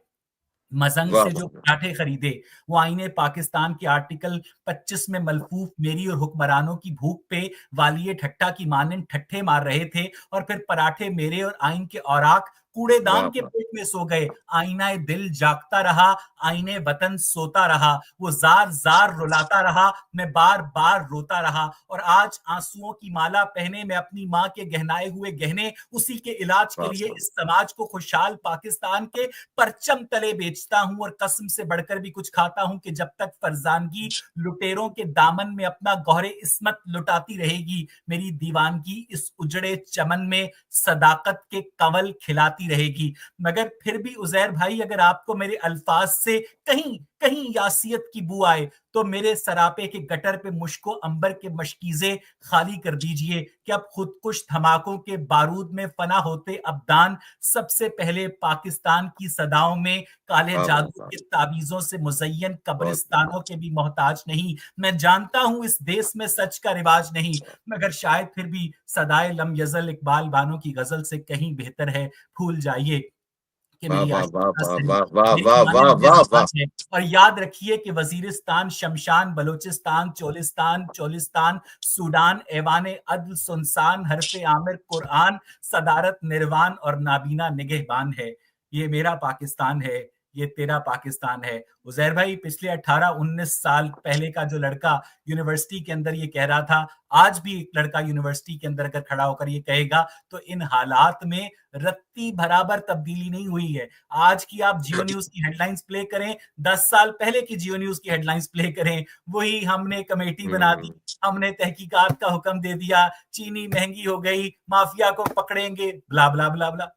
मजंग वाह से जो वाह पराठे खरीदे वो आईने पाकिस्तान के आर्टिकल 25 में मलफूफ मेरी और हुक्मरानों की भूख पे वालिये ठट्टा की मानन ठट्ठे मार रहे थे। और फिर पराठे मेरे और आइन के औराक वाह कूड़ेदान के वाह पेट में सो गए। आईना दिल जागता रहा। आईने वतन सोता रहा। वो जार जार रुलाता रहा। मैं बार बार रोता रहा। और आज आंसुओं की माला पहने मैं अपनी माँ के गहनाए हुए गहने उसी के इलाज के वाह लिए वाह इस समाज को खुशहाल पाकिस्तान के परचम तले बेचता हूं। और कसम से बढ़कर भी कुछ खाता हूं कि जब तक फरजानगी लुटेरों के दामन में अपना गौहरे इस्मत लुटाती रहेगी, मेरी दीवानगी इस उजड़े चमन में सदाकत के कंवल खिलाती रहेगी। मगर फिर भी उजैर भाई, अगर आपको मेरे अल्फाज से कहीं कहीं यासियत की बू आए तो मेरे सरापे के गटर पे मुश्को अंबर के मशकीजे खाली कर दीजिए कि अब खुदकुश धमाकों के बारूद में फना होते अबदान सबसे पहले पाकिस्तान की सदाओं में काले वाह वाह जादू वाह, के ताबीजों से मुजय्यन बहुत कब्रिस्तानों के भी मोहताज नहीं। मैं जानता हूं इस देश में सच का रिवाज नहीं, मगर शायद फिर भी सदाए लम यजल इकबाल बानो की गजल से कहीं बेहतर है। भूल जाइए कि वाह मेरी वाह वाह आशिकी वाह सही, वाह वाह मेरी वाह वाह मानंद ये वाह वाह। जुबान है। और याद रखिए कि वजीरिस्तान, शमशान, बलूचिस्तान, चोलिस्तान, चोलिस्तान, सूडान, ऐवान अदल, सुनसान, हरफे आमिर, कुरान, सदारत, निर्वाण और नाबीना निगहबान है। ये मेरा पाकिस्तान है। ये तेरा पाकिस्तान है। उजैर भाई, पिछले 18-19 साल पहले का जो लड़का यूनिवर्सिटी के अंदर ये कह रहा था, आज भी एक लड़का यूनिवर्सिटी के अंदर अगर खड़ा होकर ये कहेगा तो इन हालात में रत्ती बराबर तब्दीली नहीं हुई है। आज की आप जियो न्यूज की हेडलाइंस प्ले करें, 10 साल पहले की जियो न्यूज की हेडलाइंस प्ले करें, वही हमने कमेटी बना दी, हम्म, हमने तहकीकात का हुक्म दे दिया, चीनी महंगी हो गई, माफिया को पकड़ेंगे, ब्ला ब्ला ब्ला ब्ला।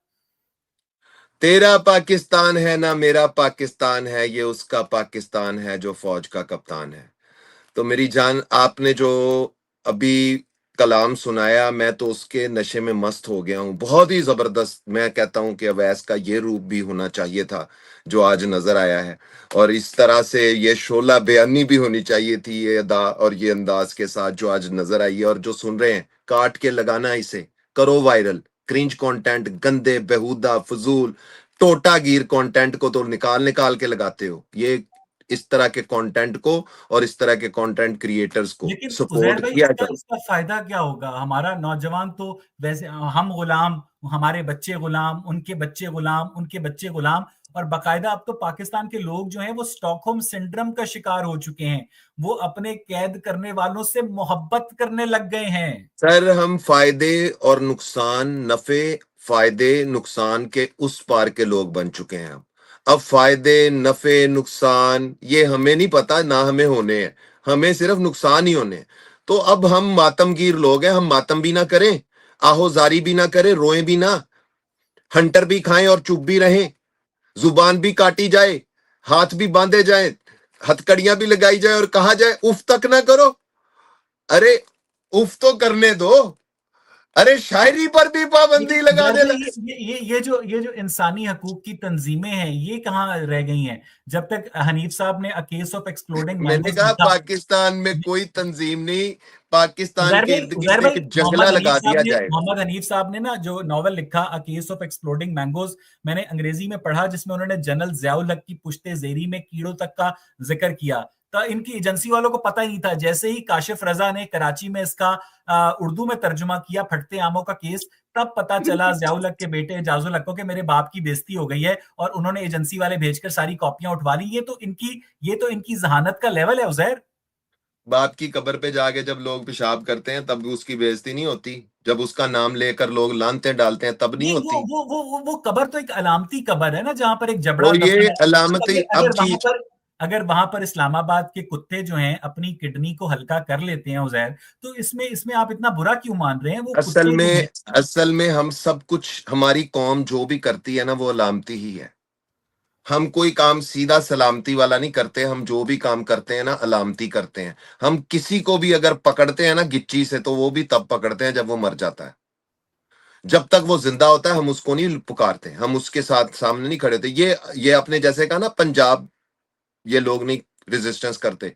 तेरा पाकिस्तान है ना मेरा पाकिस्तान है, ये उसका पाकिस्तान है जो फौज का कप्तान है। तो मेरी जान, आपने जो अभी कलाम सुनाया, मैं तो उसके नशे में मस्त हो गया हूँ। बहुत ही जबरदस्त। मैं कहता हूँ कि अवैस का ये रूप भी होना चाहिए था जो आज नजर आया है, और इस तरह से ये शोला बयानी भी होनी चाहिए थी, ये अदा और ये अंदाज के साथ जो आज नजर आई है। और जो सुन रहे हैं, काट के लगाना, इसे करो वायरल। क्रिंज कंटेंट, गंदे बेहुदा फजूल टोटागीर कंटेंट को तो निकाल निकाल के लगाते हो। ये इस तरह के कंटेंट को और इस तरह के कंटेंट क्रिएटर्स को लेकिन उजैर सपोर्ट भाई, किया इसका जाए। इसका फायदा क्या होगा? हमारा नौजवान तो वैसे हम गुलाम, हमारे बच्चे गुलाम, उनके बच्चे गुलाम, उनके बच्चे गुलाम। और बकायदा अब तो पाकिस्तान के लोग जो हैं वो स्टॉकहोम सिंड्रोम का शिकार हो चुके हैं। वो अपने कैद करने वालों से मोहब्बत करने लग गए हैं। सर, हम फायदे और नुकसान, नफे फायदे नुकसान के उस पार के लोग बन चुके हैं। अब फायदे नफे नुकसान ये हमें नहीं पता, ना हमें होने हैं। हमें सिर्फ नुकसान ही होने हैं। तो अब हम मातमगीर लोग हैं। हम मातम भी ना करें, आहोजारी भी ना करें, रोएं भी ना, हंटर भी खाएं और चुप भी रहें, जुबान भी काटी जाए, हाथ भी बांधे जाए, हथकड़ियां भी लगाई जाए और कहा जाए उफ तक ना करो। अरे उफ तो करने दो। अरे शायरी पर भी लेकिन पाबंदी उजैर लगाने भाई, लगे। ये जो इंसानी हकूक की तंजीमें हैं, ये कहाँ रह गई हैं? जब तक हनीफ साहब ने अ केस ऑफ एक्सप्लोडिंग मैंने मैंगोज कहा लिखा। पाकिस्तान में कोई तंजीम नहीं, पाकिस्तान उजैर के भाई, इर्द उजैर गिर्द भाई, एक जंगला लगा दिया जाएगा। मोहम्मद हनीफ साहब ने ना जो नॉवल लिखा a case of exploding mangoes, मैंने अंग्रेजी में पढ़ा, जिसमें उन्होंने जनरल ज़ियाउल हक की पुश्ते ज़ेरी में कीड़ों तक का जिक्र किया। तो इनकी एजेंसी वालों को पता ही नहीं था। जैसे ही काशिफ रजा ने कराची में इसका उर्दू में तर्जुमा किया, फटते आमों का केस, तब पता चला ज़ियाउल हक के बेटे एजाजुल हक को कि मेरे बाप की बेइज्जती हो गई है, और उन्होंने एजेंसी वाले भेजकर सारी कॉपियां उठवा ली। ये तो इनकी जहानत का लेवल है उजैर। बाप की कब्र पे जाके जब लोग पेशाब करते हैं तब उसकी बेइज्जती नहीं होती, जब उसका नाम लेकर लोग लानते डालते हैं तब नहीं नहीं, होती। वो कबर तो एक अलामती कबर है ना, जहां पर एक जबड़ा तो ये दफन है। अलामती अब चीज। अगर वहां पर इस्लामाबाद के कुत्ते जो हैं अपनी किडनी को हल्का कर लेते हैं उजैर, तो इसमें इसमें आप इतना बुरा क्यों मान रहे हैं? वो असल कुत्ते जो में हैं। असल में हम सब कुछ, हमारी कौम जो भी करती है ना वो अलामती ही है। हम कोई काम सीधा सलामती वाला नहीं करते, हम जो भी काम करते हैं ना अलामती करते हैं। हम किसी को भी अगर पकड़ते हैं ना गिच्ची से, तो वो भी तब पकड़ते हैं जब वो मर जाता है। जब तक वो जिंदा होता है हम उसको नहीं पुकारते, हम उसके साथ सामने नहीं खड़े थे। ये आपने जैसे कहा ना पंजाब, ये लोग नहीं रेजिस्टेंस करते,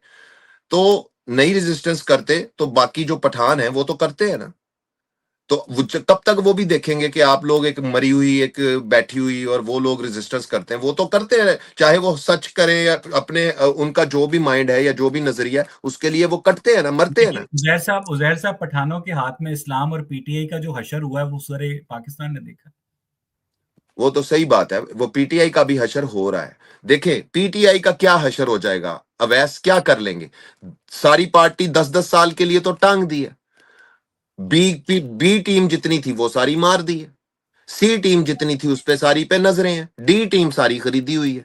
तो नहीं रेजिस्टेंस करते तो बाकी जो पठान है वो तो करते हैं ना। तो तब तक वो भी देखेंगे कि आप लोग एक मरी हुई, एक बैठी हुई, और वो लोग रेजिस्टेंस करते हैं, वो तो करते हैं, चाहे वो सच करें या अपने उनका जो भी माइंड है या जो भी नजरिया है उसके लिए वो कटते हैं ना, मरते हैं लेकिन ना। उजैर साहब, पठानों के हाथ में इस्लाम और पीटीआई का जो हशर हुआ है वो सारे पाकिस्तान ने देखा। वो तो सही बात है, वो पीटीआई का भी हशर हो रहा है। देखे पीटीआई का क्या हशर हो जाएगा, अवैस क्या कर लेंगे। सारी पार्टी 10-10 साल के लिए तो टांग दी है। बी टीम जितनी थी वो सारी मार दी है। सी टीम जितनी थी उस पे सारी पे नजरें हैं। डी टीम सारी खरीदी हुई है।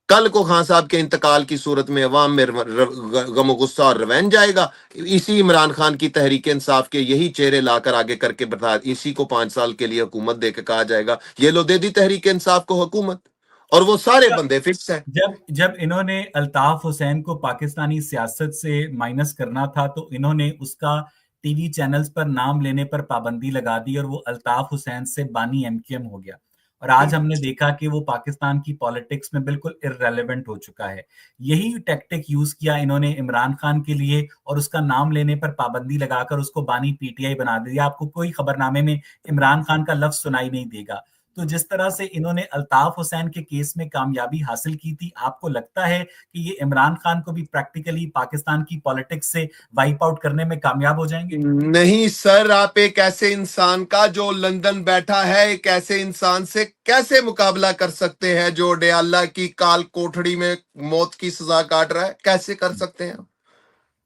कल को खान साहब के इंतकाल की सूरत में अवाम में गम गुस्सा और रवैन जाएगा। इसी इमरान खान की तहरीक इंसाफ के यही चेहरे लाकर आगे करके बता, इसी को 5 साल के लिए हुकूमत देकर कहा जाएगा ये लो दे दी तहरीक इंसाफ को हुकूमत, और वो सारे बंदे फिक्स है। जब जब इन्होंने अल्ताफ हुसैन को पाकिस्तानी सियासत से माइनस करना था, तो इन्होंने उसका टीवी चैनल्स पर नाम लेने पर पाबंदी लगा दी, और वो अल्ताफ हुसैन से बानी एमकेएम हो गया। और आज हमने देखा कि वो पाकिस्तान की पॉलिटिक्स में बिल्कुल इररेलेवेंट हो चुका है। यही टैक्टिक यूज किया इन्होंने इमरान खान के लिए, और उसका नाम लेने पर पाबंदी लगाकर उसको बानी पीटीआई बना दिया। आपको कोई खबरनामे में इमरान खान का लफ्ज सुनाई नहीं देगा। तो जिस तरह से इन्होंने अल्ताफ हुसैन के केस में कामयाबी हासिल की थी, आपको लगता है कि ये इमरान खान को भी प्रैक्टिकली पाकिस्तान की पॉलिटिक्स से वाइप आउट करने में कामयाब हो जाएंगे? नहीं सर, आप एक ऐसे इंसान का जो लंदन बैठा है, एक ऐसे इंसान से कैसे मुकाबला कर सकते हैं जो डयाला की काल कोठड़ी में मौत की सजा काट रहा है? कैसे कर सकते हैं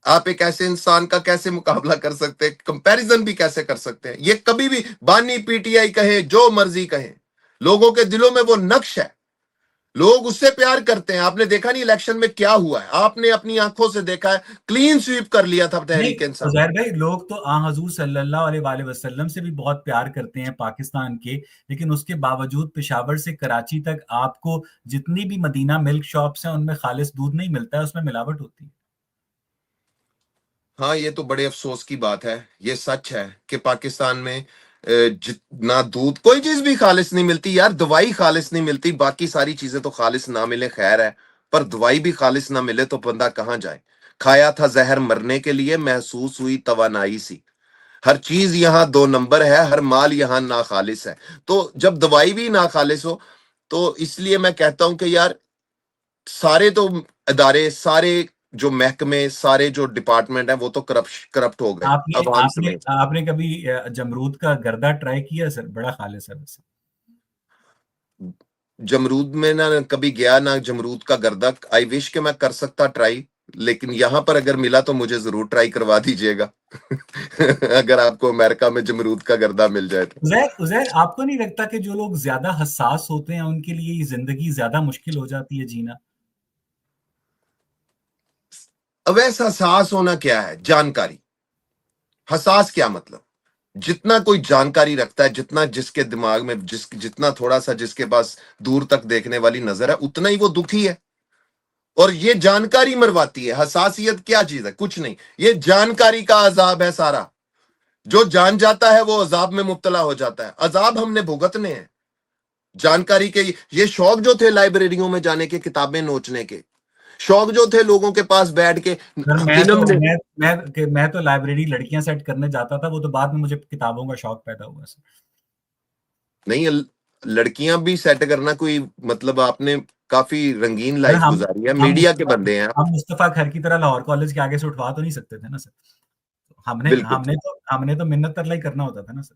आप एक ऐसे इंसान का कैसे मुकाबला कर सकते हैं? कंपैरिजन भी कैसे कर सकते हैं? ये कभी भी बानी पीटीआई कहे जो मर्जी कहे, लोगों के दिलों में वो नक्श है। लोग उससे प्यार करते हैं। आपने देखा नहीं इलेक्शन में क्या हुआ है, आपने अपनी आंखों से देखा है। क्लीन स्वीप कर लिया था नहीं तहरीक इंसाफ। उजैर भाई, लोग तो आ हजूर सल्लल्लाहु अलैहि वसल्लम से भी बहुत प्यार करते हैं पाकिस्तान के, लेकिन उसके बावजूद पेशावर से कराची तक आपको जितनी भी मदीना मिल्क शॉप्स हैं उनमें खालिस दूध नहीं मिलता है, उसमें मिलावट होती है। हाँ, ये तो बड़े अफसोस की बात है। ये सच है कि पाकिस्तान में जितना दूध, कोई चीज भी खालिस नहीं मिलती यार। दवाई खालिस नहीं मिलती, बाकी सारी चीजें तो खालिस ना मिले खैर है, पर दवाई भी खालिस ना मिले तो बंदा कहाँ जाए। खाया था जहर मरने के लिए, महसूस हुई तवानाई सी। हर चीज यहाँ 2 नंबर है, हर माल यहाँ ना खालिस है। तो जब दवाई भी ना खालिस हो, तो इसलिए मैं कहता हूं कि यार सारे तो इदारे, सारे जो महकमे, सारे जो डिपार्टमेंट है वो तो करप्ट हो गए आपने अवाम आपने समेत। आपने कभी जमरूद का गर्दा ट्राई किया सर? बड़ा खालिस है वैसे। जमरूद में ना कभी गया ना जमरूद का गर्दा। आई विश के मैं कर सकता ट्राई, लेकिन यहां पर अगर मिला तो मुझे जरूर ट्राई करवा दीजिएगा। अगर आपको अमेरिका में जमरूद का गर्दा मिल जाए तो। उजैर उजैर, आपको नहीं लगता कि जो लोग ज्यादा हसास होते हैं उनके लिए ये जिंदगी ज्यादा मुश्किल हो जाती है जीना? अब ऐसा हसास होना क्या है? जानकारी। हसास क्या मतलब? जितना कोई जानकारी रखता है, जितना जिसके दिमाग में जितना थोड़ा सा जिसके पास दूर तक देखने वाली नजर है, उतना ही वो दुखी है। और ये जानकारी मरवाती है। हसासियत क्या चीज है? कुछ नहीं, ये जानकारी का अजाब है सारा। जो जान जाता है वो अजाब में मुब्तला हो जाता है। अजाब हमने भुगतने हैं जानकारी के। ये शौक जो थे लाइब्रेरियों में जाने के, किताबें नोचने के शौक जो थे लोगों के पास बैठ के सर, इलम ने। मैं तो लाइब्रेरी लड़कियां सेट करने जाता था, वो तो बाद में मुझे किताबों का शौक पैदा हुआ सर। नहीं, लड़कियां भी सेट करना कोई मतलब आपने काफी रंगीन सर लाइफ हम गुजारी है, हम मीडिया के मुस्तफा बंदे हैं आप। हम मुस्तफा खर की तरह लाहौर कॉलेज के आगे से उठवा तो नहीं सकते थे ना सर। हमने बिल्कुल। हमने तो मिन्नत तरला ही करना होता था ना सर।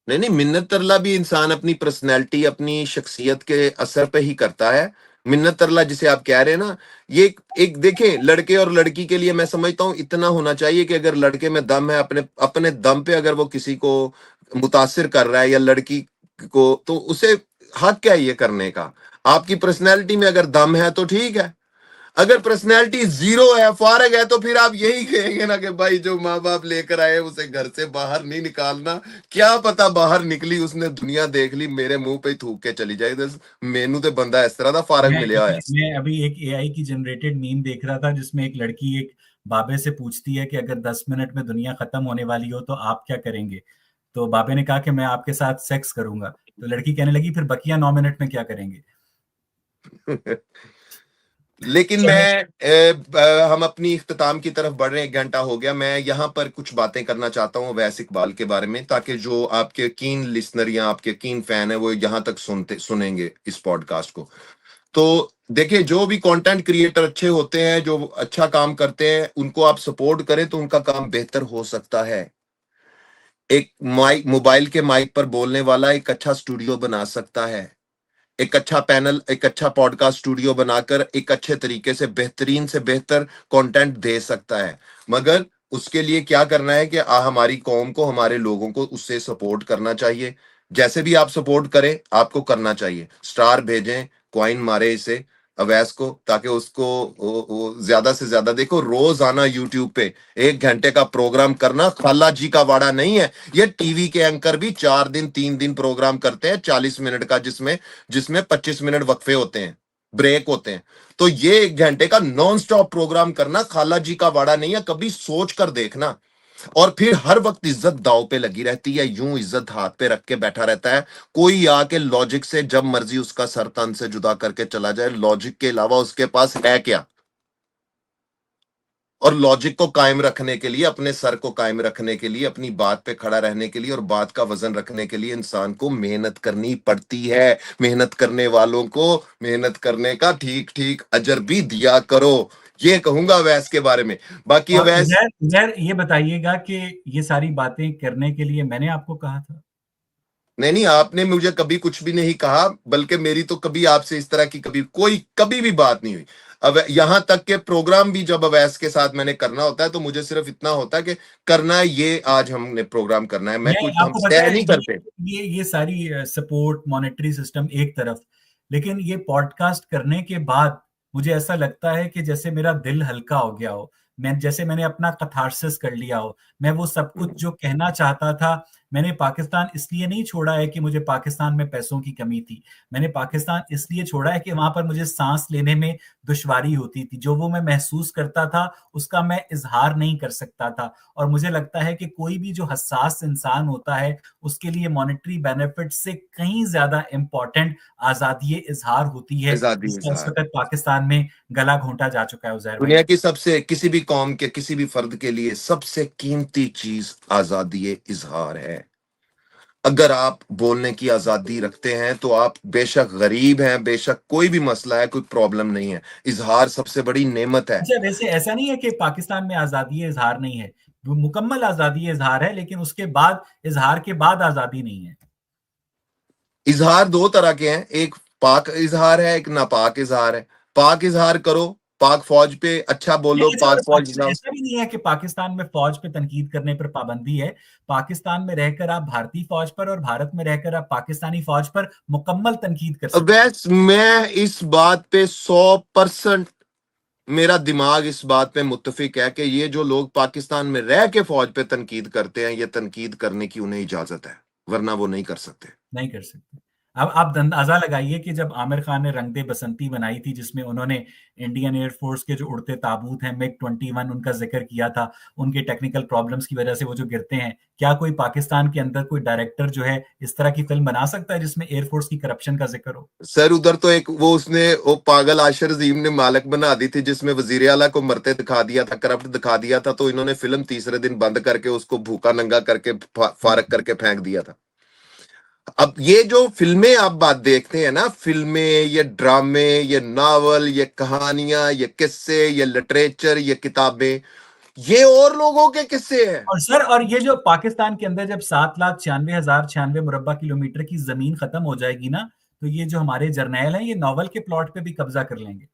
नहीं नहीं, मिन्नत तरला भी इंसान अपनी पर्सनैलिटी, अपनी शख्सियत के असर पे ही करता है। मिन्नत तरला जिसे आप कह रहे हैं ना, ये एक देखें, लड़के और लड़की के लिए मैं समझता हूँ इतना होना चाहिए कि अगर लड़के में दम है, अपने अपने दम पे अगर वो किसी को मुतासिर कर रहा है या लड़की को, तो उसे हक क्या है ये करने का। आपकी पर्सनैलिटी में अगर दम है तो ठीक है, अगर पर्सनैलिटी जीरो है, फारग है, तो फिर आप यही कहेंगे ना कि भाई जो माँ बाप लेकर आए उसे घर से बाहर नहीं निकालना। क्या पता बाहर निकली उसने दुनिया देख ली, मेरे मुंह पे ही थूक के चली जाए। तो मेनू ते बंदा इस तरह का फारग मिलया है। मैं अभी एक एआई की जनरेटेड मीम देख रहा था जिसमें एक लड़की एक बाबे से पूछती है कि अगर 10 मिनट में दुनिया खत्म होने वाली हो तो आप क्या करेंगे। तो बाबे ने कहा कि मैं आपके साथ सेक्स करूंगा। तो लड़की कहने लगी फिर बकिया 9 मिनट में क्या करेंगे। लेकिन चले। मैं हम अपनी इख्तिताम की तरफ बढ़ रहे हैं, 1 घंटा हो गया। मैं यहाँ पर कुछ बातें करना चाहता हूँ अवैस इकबाल के बारे में, ताकि जो आपके कीन लिसनर या आपके कीन फैन है वो यहाँ तक सुनेंगे इस पॉडकास्ट को। तो देखिए, जो भी कंटेंट क्रिएटर अच्छे होते हैं, जो अच्छा काम करते हैं, उनको आप सपोर्ट करें तो उनका काम बेहतर हो सकता है। एक माइक, मोबाइल के माइक पर बोलने वाला एक अच्छा स्टूडियो बना सकता है, एक अच्छा पैनल, एक अच्छा पॉडकास्ट स्टूडियो बनाकर एक अच्छे तरीके से बेहतर कंटेंट दे सकता है। मगर उसके लिए क्या करना है कि हमारी कौम को, हमारे लोगों को उससे सपोर्ट करना चाहिए। जैसे भी आप सपोर्ट करें, आपको करना चाहिए। स्टार भेजें, क्वाइन मारे इसे, अवैस को, ताकि उसको वो ज्यादा से ज्यादा देखो। रोज आना यूट्यूब पे 1 घंटे का प्रोग्राम करना खाला जी का वाड़ा नहीं है। ये टीवी के एंकर भी 4 दिन 3 दिन प्रोग्राम करते हैं 40 मिनट का, जिसमें जिसमें 25 मिनट वक्फे होते हैं, ब्रेक होते हैं। तो ये 1 घंटे का नॉन स्टॉप प्रोग्राम करना खाला जी का वाड़ा नहीं है, कभी सोच कर देखना। और फिर हर वक्त इज्जत दांव पे लगी रहती है, यूं इज्जत हाथ पे रख के बैठा रहता है। कोई आके लॉजिक से जब मर्जी उसका सर तन से जुदा करके चला जाए, लॉजिक के अलावा उसके पास है क्या। और लॉजिक को कायम रखने के लिए, अपने सर को कायम रखने के लिए, अपनी बात पे खड़ा रहने के लिए और बात का वजन रखने के लिए इंसान को मेहनत करनी पड़ती है। मेहनत करने वालों को मेहनत करने का ठीक ठीक अजर भी दिया करो। ये कहूंगा अवैस के बारे में। बाकी और अवैस, उधर उधर ये बताइएगा कि ये सारी बातें करने के लिए मैंने आपको कहा था। नहीं नहीं, आपने मुझे कभी कुछ भी नहीं कहा, बल्कि मेरी तो कभी आपसे इस तरह की कभी भी बात नहीं हुई। अब यहां तक के प्रोग्राम भी जब अवैस के साथ मैंने करना होता है तो मुझे सिर्फ इतना होता है कि करना है, ये आज हमने प्रोग्राम करना है, मैं मैं कुछ हम आपको पता तय है नहीं करते। ये सारी सपोर्ट मॉनेटरी सिस्टम एक तरफ, लेकिन ये पॉडकास्ट करने के बाद मुझे ऐसा लगता है कि जैसे मेरा दिल हल्का हो गया हो। मैंने अपना कथार्सिस कर लिया हो। मैं वो सब कुछ जो कहना चाहता था, मैंने पाकिस्तान इसलिए नहीं छोड़ा है कि मुझे पाकिस्तान में पैसों की कमी थी। मैंने पाकिस्तान इसलिए छोड़ा है कि वहां पर मुझे सांस लेने में दुश्वारी होती थी। जो वो मैं महसूस करता था उसका मैं इजहार नहीं कर सकता था। और मुझे लगता है कि कोई भी जो हसास इंसान होता है उसके लिए मॉनेटरी बेनिफिट से कहीं ज्यादा इंपॉर्टेंट आजादी इजहार होती है, आजादी जिसका इस इजहार, वक्त पाकिस्तान में गला घोंटा जा चुका है उजैर भाई। दुनिया की सबसे, किसी भी कौम के किसी भी फर्द के लिए सबसे कीमती चीज आजादी इजहार है। अगर आप बोलने की आजादी रखते हैं तो आप बेशक गरीब हैं, बेशक कोई भी मसला है, कोई प्रॉब्लम नहीं है, इजहार सबसे बड़ी नेमत है। अच्छा, वैसे ऐसा नहीं है कि पाकिस्तान में आजादी इजहार नहीं है। वो मुकम्मल आजादी इजहार है, लेकिन उसके बाद इजहार के बाद आजादी नहीं है। इजहार दो तरह के हैं, एक पाक इजहार है, एक नापाक इजहार है। पाक इजहार करो, पाक फौज पे अच्छा बोलो, नहीं अच्छा, पाक फौज पाकिस्तान जाओ। ऐसा भी नहीं है कि पाकिस्तान में फौज पे तनकीद करने पर पाबंदी है। पाकिस्तान में रहकर आप भारतीय फौज पर और भारत में रहकर आप पाकिस्तानी फौज पर मुकम्मल तनकीद कर सकते हैं। बस मैं इस बात पे 100%, मेरा दिमाग इस बात पे मुत्तफिक है कि ये जो लोग पाकिस्तान में रह के फौज पे तनकीद करते हैं, ये तनकीद करने की उन्हें इजाजत है, वरना वो नहीं कर सकते। नहीं कर सकते। अब आप अंदाजा लगाइए कि जब आमिर खान ने रंग दे बसंती बनाई थी, जिसमें उन्होंने इंडियन एयरफोर्स के जो उड़ते ताबूत हैं मिग-21 उनका जिक्र किया था, उनके टेक्निकल प्रॉब्लम्स की वजह से वो जो गिरते हैं। क्या कोई पाकिस्तान के अंदर कोई डायरेक्टर जो है इस तरह की फिल्म बना सकता है जिसमें एयरफोर्स की करप्शन का जिक्र हो? सर उधर तो एक वो उसने वो पागल आशिर अजीम ने मालक बना दी थी, जिसमें वजीर आला को मरते दिखा दिया था, करप्ट दिखा दिया था, तो इन्होंने फिल्म तीसरे दिन बंद करके उसको भूखा नंगा करके फारक करके फेंक दिया था। अब ये जो फिल्में आप बात देखते हैं ना, फिल्में, ये ड्रामे, ये नावल, ये कहानियां, ये किस्से, ये लिटरेचर, ये किताबें, ये और लोगों के किस्से हैं। और सर, और ये जो पाकिस्तान के अंदर जब 7,96,096 मुरब्बा किलोमीटर की जमीन खत्म हो जाएगी ना, तो ये जो हमारे जर्नैल हैं ये नॉवल के प्लॉट पे भी कब्जा कर लेंगे,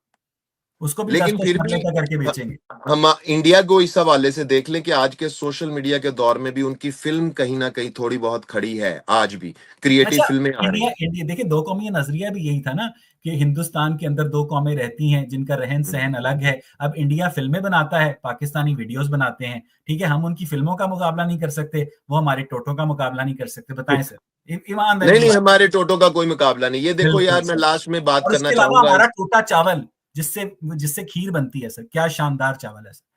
उसको भी दस लेकिन दस फिर मरले भी का करके बेचेंगे। हम इंडिया को इस हवाले से देख लें कि आज के सोशल मीडिया के दौर में भी उनकी फिल्म कहीं ना कहीं थोड़ी बहुत खड़ी है, आज भी क्रिएटिव अच्छा, फिल्में आ रही इंडिया हैं। इंडिया देखिए, दो कौमी नजरिया भी यही था ना, कि हिंदुस्तान के अंदर दो कौमें रहती हैं जिनका रहन सहन अलग है। अब इंडिया फिल्में बनाता है, पाकिस्तानी वीडियोस बनाते हैं, ठीक है, हम उनकी फिल्मों का मुकाबला नहीं कर सकते, वो हमारे टोटो का मुकाबला नहीं कर सकते, बताएं सर, ईमानदारी नहीं की नहीं, बात। हमारे टोटो का कोई मुकाबला नहीं। ये देखो बिल्कुल यार, मैं सर। लास्ट में बात और करना उसके अलावा चाहूंगा हमारा इस। टूटा चावल, जिससे जिससे खीर बनती है सर, क्या शानदार चावल है सर।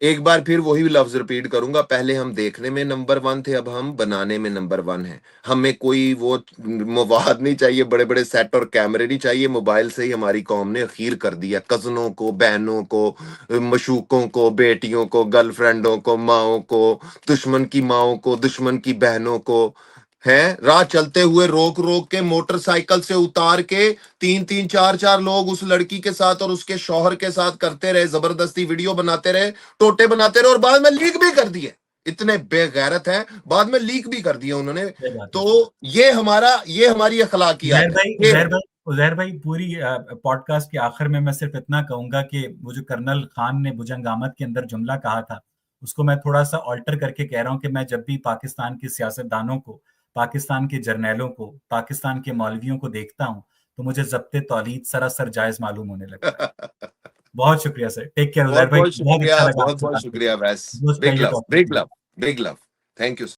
एक बार फिर वही लफ्ज रिपीट करूंगा, पहले हम देखने में नंबर वन थे, अब हम बनाने में नंबर वन हैं। हमें कोई वो मवाद नहीं चाहिए, बड़े बड़े सेट और कैमरे नहीं चाहिए। मोबाइल से ही हमारी कौम ने अखीर कर दिया, कजनों को, बहनों को, मशूकों को, बेटियों को, गर्लफ्रेंडों को, माओ को, दुश्मन की माओ को, दुश्मन की बहनों को, है राह चलते हुए रोक रोक के मोटरसाइकिल से उतार के, तीन तीन चार चार लोग उस लड़की के साथ और उसके शौहर के साथ करते रहे, जबरदस्ती वीडियो बनाते रहे, टोटे बनाते रहे, और बाद में लीक भी कर दिए। इतने बेगैरत हैं, बाद में लीक भी कर दिया उन्होंने। सही बात है तो सर। ये हमारी उजैर अखलाकियात है, भाई ये उजैर है। भाई उजैर भाई, पूरी पॉडकास्ट के आखिर में मैं सिर्फ इतना कहूंगा कि वो जो कर्नल खान ने भुजंगामत के अंदर जुमला कहा था, उसको मैं थोड़ा सा ऑल्टर करके कह रहा हूं कि मैं जब भी पाकिस्तान के सियासतदानों को, पाकिस्तान के जर्नैलों को, पाकिस्तान के मौलवियों को देखता हूं, तो मुझे जब्ते तौलीद सरासर जायज मालूम होने लगता है। बहुत शुक्रिया सर, टेक केयर उजैर बहुत भाई, बहुत बहुत अच्छा शुक्रिया, लगा बहुत आपसे बहुत बात शुक्रिया करके। वैस। Most big pleasure love, talking big to you. Love, big love. Thank you.